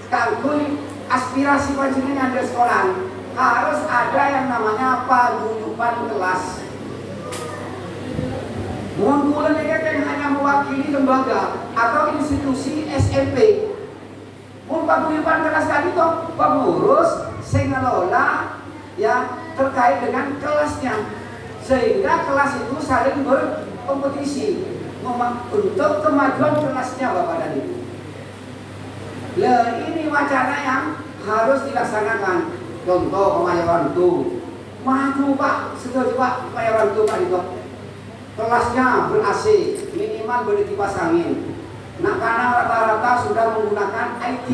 kangkui aspirasi panjenengan di sekolah harus ada yang namanya paguyuban kelas. Mungkin mereka yang hanya mewakili lembaga atau institusi SMP. Paguyuban kelas tadi itu pengurus sing ngelola ya terkait dengan kelasnya, sehingga kelas itu saling berkompetisi untuk kemajuan kelasnya bapak dan ibu. Lah ini wacana yang harus dilaksanakan. Contoh Kemayoran tuh maju pak, setuju pak Kemayoran tuh pak itu kelasnya ber-AC minimal boleh kipas angin. Nah karena rata-rata sudah menggunakan IT.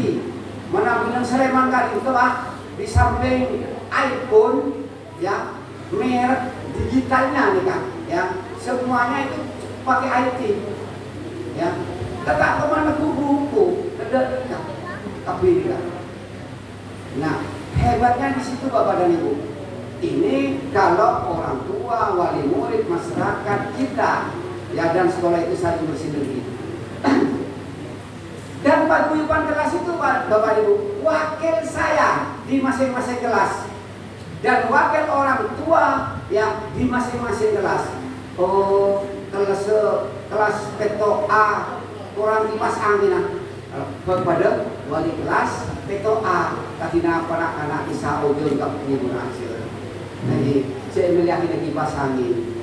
Menampilan Sleman kali itu pak di samping iPhone ya merek digitalnya nih kan ya semuanya itu pakai IT ya. Tetap kemana buku tidak tapi kan. Nah hebatnya di situ bapak dan ibu. Ini kalau orang tua, wali murid, masyarakat kita ya dan sekolah itu saling bersinergi. Dan paguyuban kelas itu bapak ibu wakil saya di masing-masing kelas dan wakil orang tua ya di masing-masing kelas. Oh kelas peto A orang kipas angin kepada wali kelas peto A kadina anak-anak isa ujung kap ibu hasil. Jadi saya melihat ini kipas angin.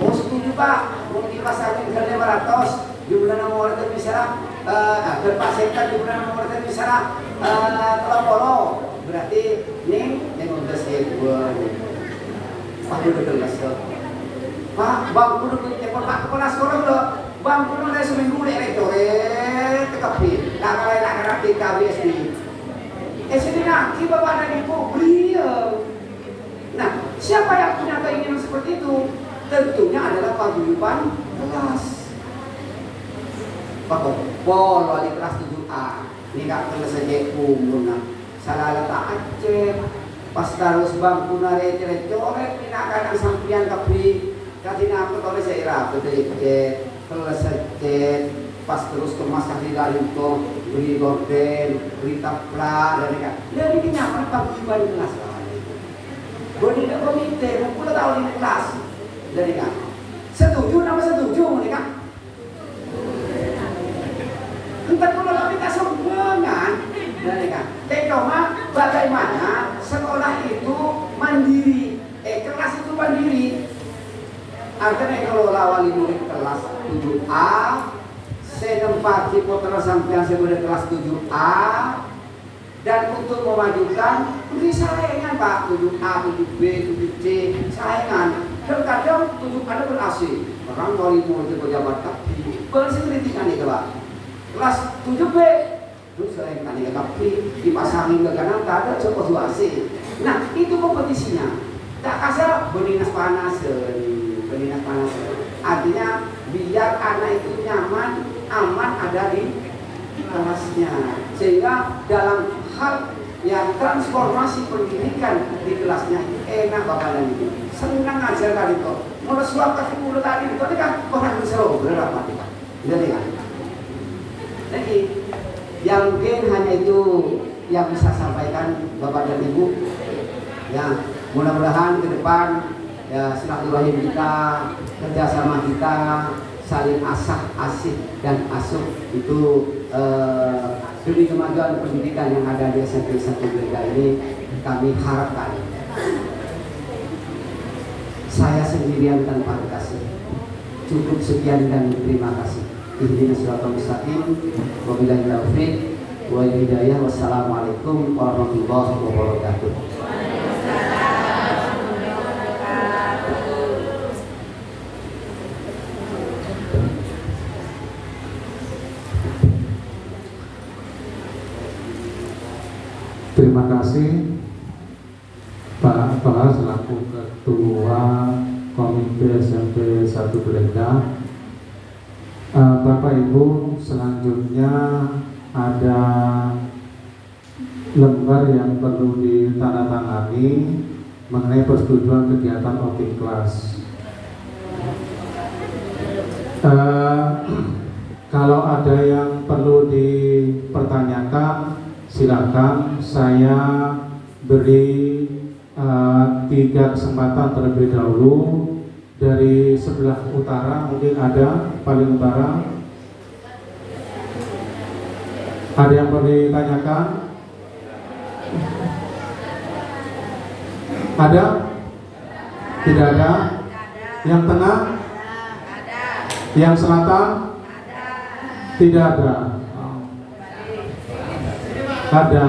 Oh setuju pak, mau kipas angin harga 500 jumlah nama orang bisa Pak Sekta jumlah nama orang bisa kalau berarti ini yang udah saya buat Pak udah kelas Pak bang udah telepon Pak kepala sekolah udah bang udah dari seminggu mulai rektoret tetapi nak di KBSD sini nak kita bapak dan ibu beliau. Nah siapa yang punya keinginan seperti itu tentunya adalah paguyuban kelas. Pak Pol wali kelas 7A ini kak selesai umur nak salah letak Aceh pas terus bangku nare coret ini akan sampian kapri katina aku tolong saya ira betul selesai pas terus kemas kaki galinto beri gorden beri tapla dan kan dari ini apa paguyuban kelas bodi ke komite mau tahu di kelas dari kan setuju nama setuju mereka entah kalau kita sumbangan dari kan cuma bagaimana sekolah itu mandiri kelas itu mandiri artinya kalau wali murid kelas 7A saya nempati putra sampai sebagai kelas 7A dan untuk memajukan beri saingan Pak 7A, 7B, 7C saingan terkadang 7 ada ber-AC orang wali murid pejabat tapi bersekritingan itu Pak kelas 7B terus saya tanya tapi dipasangin ke kanan tak ada coba AC. Nah itu kompetisinya tak kasar berinas panas artinya biar anak itu nyaman aman ada di kelasnya sehingga dalam hal yang transformasi pendidikan di kelasnya enak bapak dan ibu senang ajar kali itu mulai suap kasih mulut tadi itu kan orang berseru berapa kita jadi kan jadi yang mungkin hanya itu yang bisa sampaikan bapak dan ibu ya mudah-mudahan ke depan ya silaturahim kita kerjasama kita saling asah asih dan asuh itu demi kemajuan pendidikan yang ada di SMP 1 Brega ini kami harapkan. Saya sendirian tanpa kasih cukup sekian dan terima kasih. Ihdinas siratal mustaqim wabillahi taufiq wal hidayah. Wassalamualaikum warahmatullahi wabarakatuh. Terima kasih Pak Toha selaku Ketua Komite SMP 1 Belega. Bapak Ibu, selanjutnya ada lembar yang perlu ditandatangani mengenai persetujuan kegiatan outing kelas. Kalau ada yang perlu dipertanyakan, silakan. Saya beri 3 kesempatan terlebih dahulu. Dari sebelah utara mungkin ada, paling utara. Ada yang perlu ditanyakan? Ada? Tidak ada? Yang tengah? Yang selatan? Tidak ada. Ada.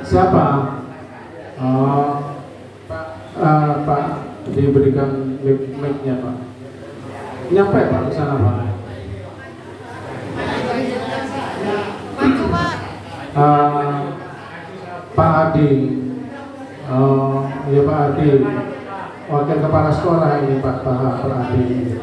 Siapa? Pak, diberikan mic-nya Pak. Nyampe Pak ke sana Pak. Pak Adi. Ya Pak Adi. Wakil Kepala Sekolah ini Pak Adi.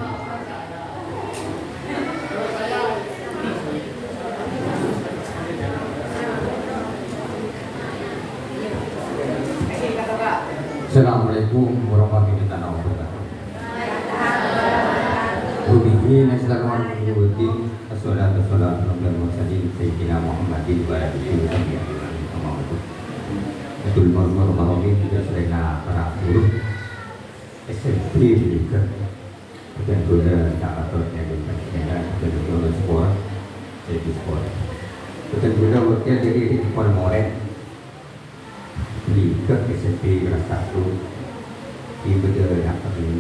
Assalamualaikum warahmatullahi wabarakatuh. Wabillahi nasta'inu biwajhi assalatu wassalamu ala mursalin sayyidina Muhammadin wa alihi wasallam. Betul marhaban kita selena para guru SMP juga. Dan juga tak atau yang dan sekolah jadi sekolah. Dan juga wakil dari sekolah Moret di ke SMP kelas 1 di beda apa di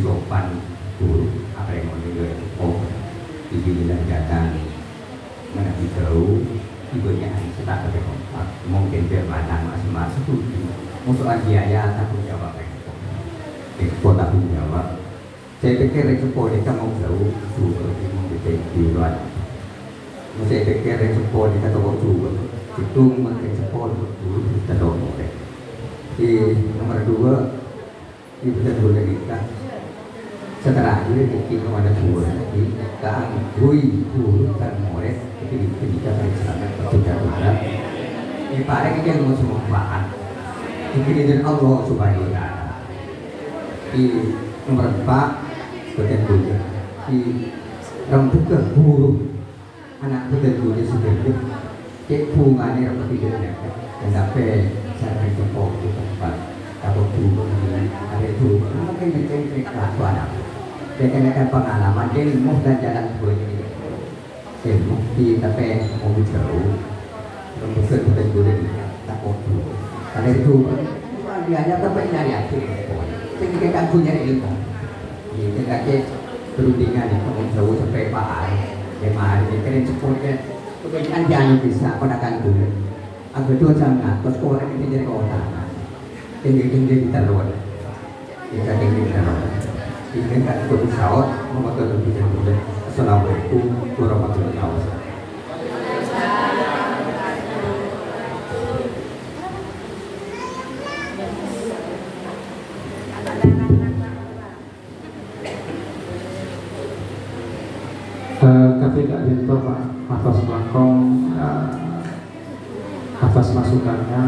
sopan guru apa yang mau juga di bilang datang mana jauh ibunya setelah ada kontak mungkin bermanan masing-masing untuk biaya tanggung jawab ekspor tanggung jawab. Saya pikir ekspor kita mau jauh juga mau di luar. Saya pikir ekspor kita tahu juga itu mungkin sekolah dulu kita dorong deh. Di nomor 2 di betul kita setelah itu kita ada dua lagi kan guru dan murid itu kita periksa sudah ada. Ini paling yang mau semua bahan. Ini Allah Subhanahu Wa Taala. Di nomor 4 betul di rambut guru anak betul sudah cek bunganya rapat tidak dan sampai saya cukup di tempat atau dulu ada itu mungkin mencari kelas anak dengan pengalaman ilmu dan jalan ini ilmu di tapi mau jauh kemudian kita juga takut dulu ada itu dia hanya sampai nyari akhir jadi kita punya ilmu ini tidak perundingan itu mau jauh sampai paham kemarin ini cepatnya kebanyakan jangan bisa konakan dulu. Agak dua jangan, terus korek ini jadi kota. Tinggi kita luar. Kita tinggi kita luar. Ini kan itu pesawat, memotor lebih dulu. Assalamualaikum warahmatullahi wabarakatuh. Ketika Dinto Pak atas Bangkong atas masukannya.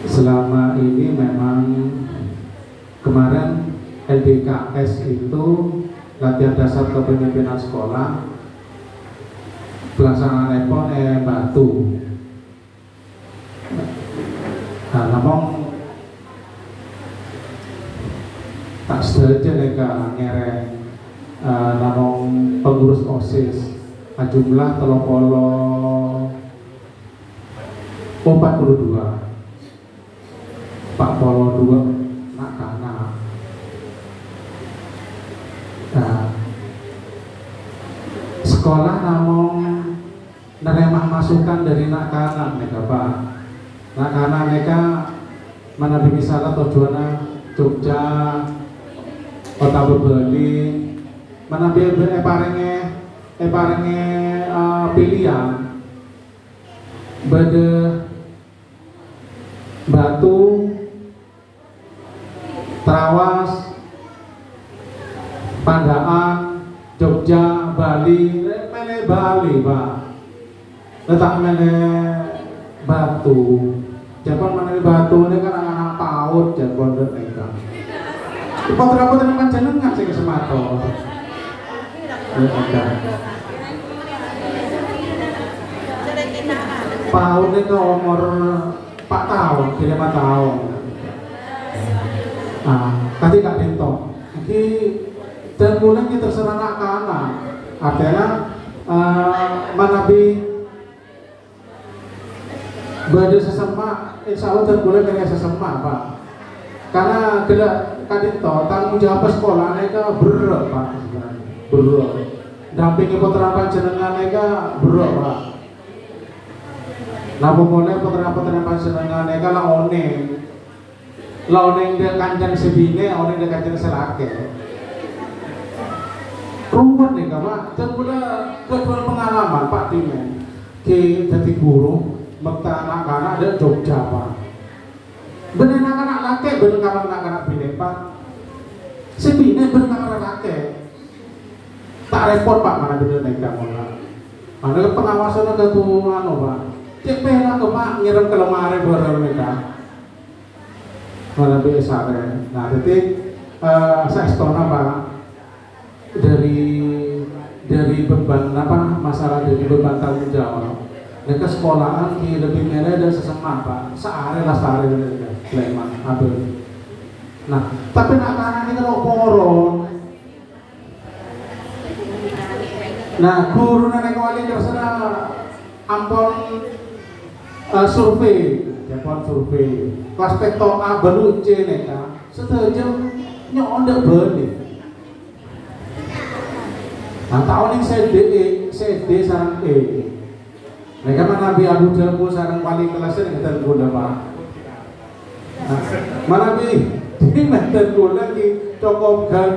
Selama ini memang kemarin LDKS itu latihan dasar kepemimpinan sekolah pelaksanaan EPON Batu. Nah, namun tak saja mereka ngereng namun pengurus OSIS jumlah telopolo 42 Pak Polo 2 nak kana sekolah namun nerima masukan dari nak kana mereka Pak nak kana mereka mana misalnya tujuannya Jogja Kota Bebeli mana biar parengnya paringe pilihan bade Batu, Trawas, Pandaan, Jogja, Bali, mene Bali, Pak. Letak mene Batu. Japon mene Batu ini kan anak-anak PAUD Japon mereka. Putra-putra panjenengan sing semato. PAUD itu umur 4 tahun, 5 tahun. Nah, tadi Kak Dento. Iki dan mulai kita terserah anak-anak. Artinya manabi bade sesama, insya Allah dan mulai dari sesama, Pak. Karena gelak Kak Dento tanggung jawab sekolah mereka berat, Pak. Berat. Dampingi putra panjenengan mereka berat, Pak. Nah, pokoknya putra-putra panjenengan mereka lah oneng dia kanjeng sebine, oneng dia kanjeng selake. Rumput nih Pak, dan kedua pengalaman Pak Timen ke jadi guru, mekta anak-anak dari Jogja Pak. Bener anak-anak laki, bener anak-anak bine Pak. Sebine bener anak-anak laki. Tak repot Pak, mana bener mereka mulai. Mana pengawasannya ke tuan Pak. Cek pernah ke Pak ngirim ke lemari buat mereka. Mana biasa deh. Nah, jadi saya setona Pak. dari beban masalah dari beban tanggung jawab mereka sekolahan ki lebih merah dan sesama Pak sehari mereka Sleman Abel. Nah tapi anak-anak ini kalau poron nah guru nenek wali terserah ampun survei kelas peto A baru C neka setuju nyondak beli. Nah tahun ini CD sarang E. Mereka mana Nabi Abu Jalmu sarang wali kelasnya dengan gula Pak. Mana Nabi ini dengan gula di Cokop dan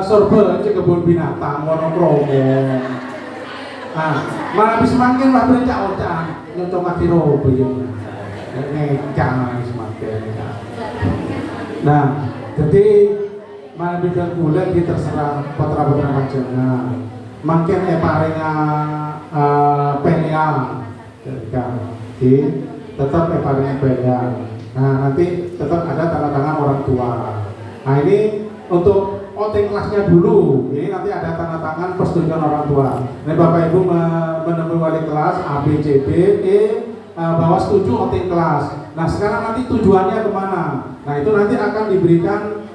sorba cek kebun binatang warna promo. Nah mana Nabi semakin lah bercak-ocak nyocok hati robo begini. Jangan semakin. Nah jadi mana bidang gula di terserah putra-putra panjenengan. Makin paringa peliang, jadi tetap paringa peliang. Nah nanti tetap ada tanda tangan orang tua. Nah ini untuk outing kelasnya dulu. Ini nanti ada tanda tangan persetujuan orang tua. Ini Bapak Ibu menemui wali kelas A, B, C, B, E bahwa setuju outing kelas. Nah sekarang nanti tujuannya kemana? Nah itu nanti akan diberikan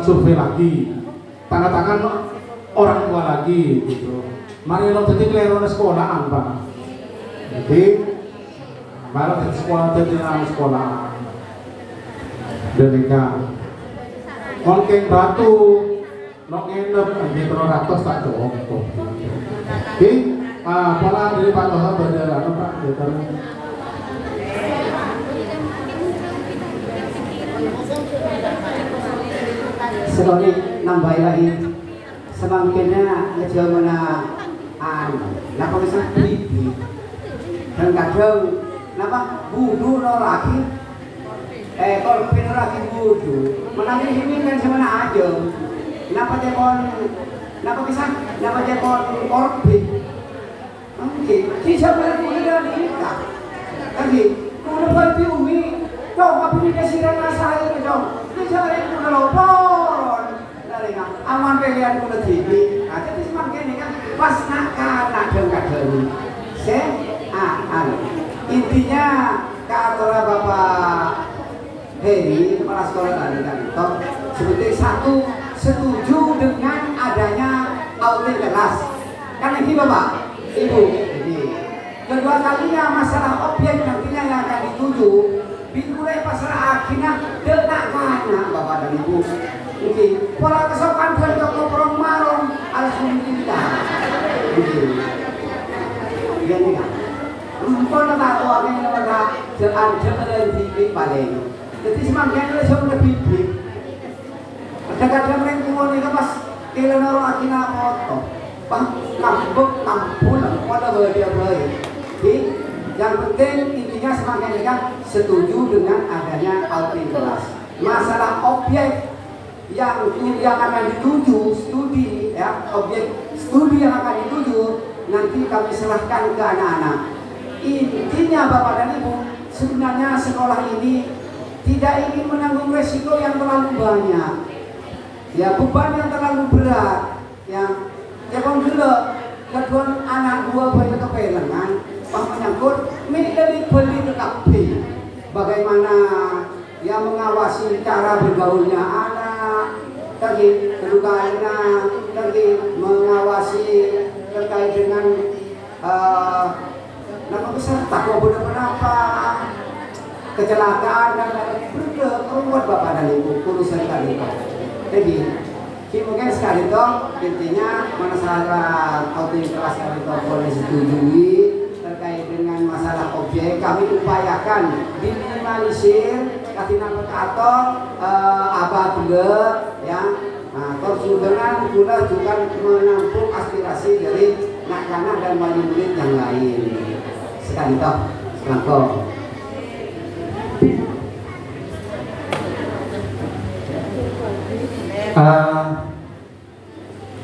survei lagi, tanda tangan orang tua lagi gitu. Mari lo jadi keleron sekolahan Pak. Jadi baru ke sekolah jadi sekolahan. Denika mungkin batu nok nginep di Proratos tak cukup. Oke, pola dari Pak Toha berjalan Pak. Sekali nambah lagi semakinnya ngejamana napa bisa bibi dan kadang napa budu no lagi kalau pino lagi budu menangi ini kan semana aja napa jepon orbit mungkin bisa berarti dari kita lagi kalau berarti umi kau kapuni kesiran saya dong bisa itu kalau aman pilihan kulit TV, jadi semakin ini kan pas kadang-kadang intinya kata Bapak Heri kepala sekolah tadi kan itu seperti satu setuju dengan adanya outing kelas kan ini Bapak Ibu. Kedua kalinya masalah objek nantinya yang akan dituju binkulai pasar akhirnya denakannya Bapak dan Ibu. Oke, pola kesopan dari toko perong marong alas kita. Iya nih kan. Pola tahu apa yang mereka jangan di paling. Jadi semakin itu sudah bibit. Kadang-kadang mereka tua nih pas kelenor akhirnya foto. kampung pada dia. Jadi yang penting intinya semakin dekat setuju dengan adanya outing kelas. Masalah objek yang akan dituju studi ya, objek studi yang akan dituju nanti kami serahkan ke anak-anak. Intinya Bapak dan Ibu, sebenarnya sekolah ini tidak ingin menanggung resiko yang terlalu banyak, ya beban yang terlalu berat, ya kon gelo kedua anak dua banyak kepelengan, pas menyangkut milik dari beli TKP, bagaimana ya mengawasi cara bergaulnya anak, tadi kedugaannya, tadi mengawasi terkait dengan nama peserta kok berapa kecelakaan dan lain-lain berbuat Bapak dan Ibu urusan kali itu. Jadi mungkin sekali itu intinya masalah outing kelas kali itu boleh disetujui terkait dengan masalah objek kami upayakan diminimalisir kasih nama atau apabila ya terus dengan guna juga menampung aspirasi dari anak-anak dan wali murid yang lain. Sekali toh, selangkau.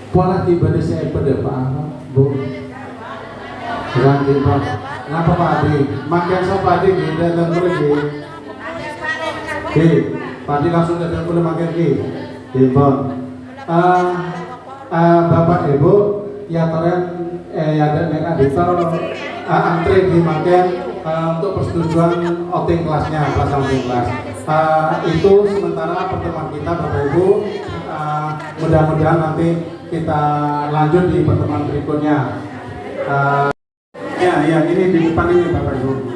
Pola tiba di saya pada Pak Ahmad, Bu. Ganti Pak. Ngapa Pak Adi? Makan sama Pak Adi di dalam pergi. Pak Adi langsung datang boleh makan ki. Timbang. Bapak Ibu, ya kalian ya ada mereka di antre di makan untuk persetujuan outing kelasnya, kelas outing kelas. Itu sementara pertemuan kita Bapak Ibu. Mudah-mudahan nanti kita lanjut di pertemuan berikutnya. Ya, ini di depan ini Bapak Ibu.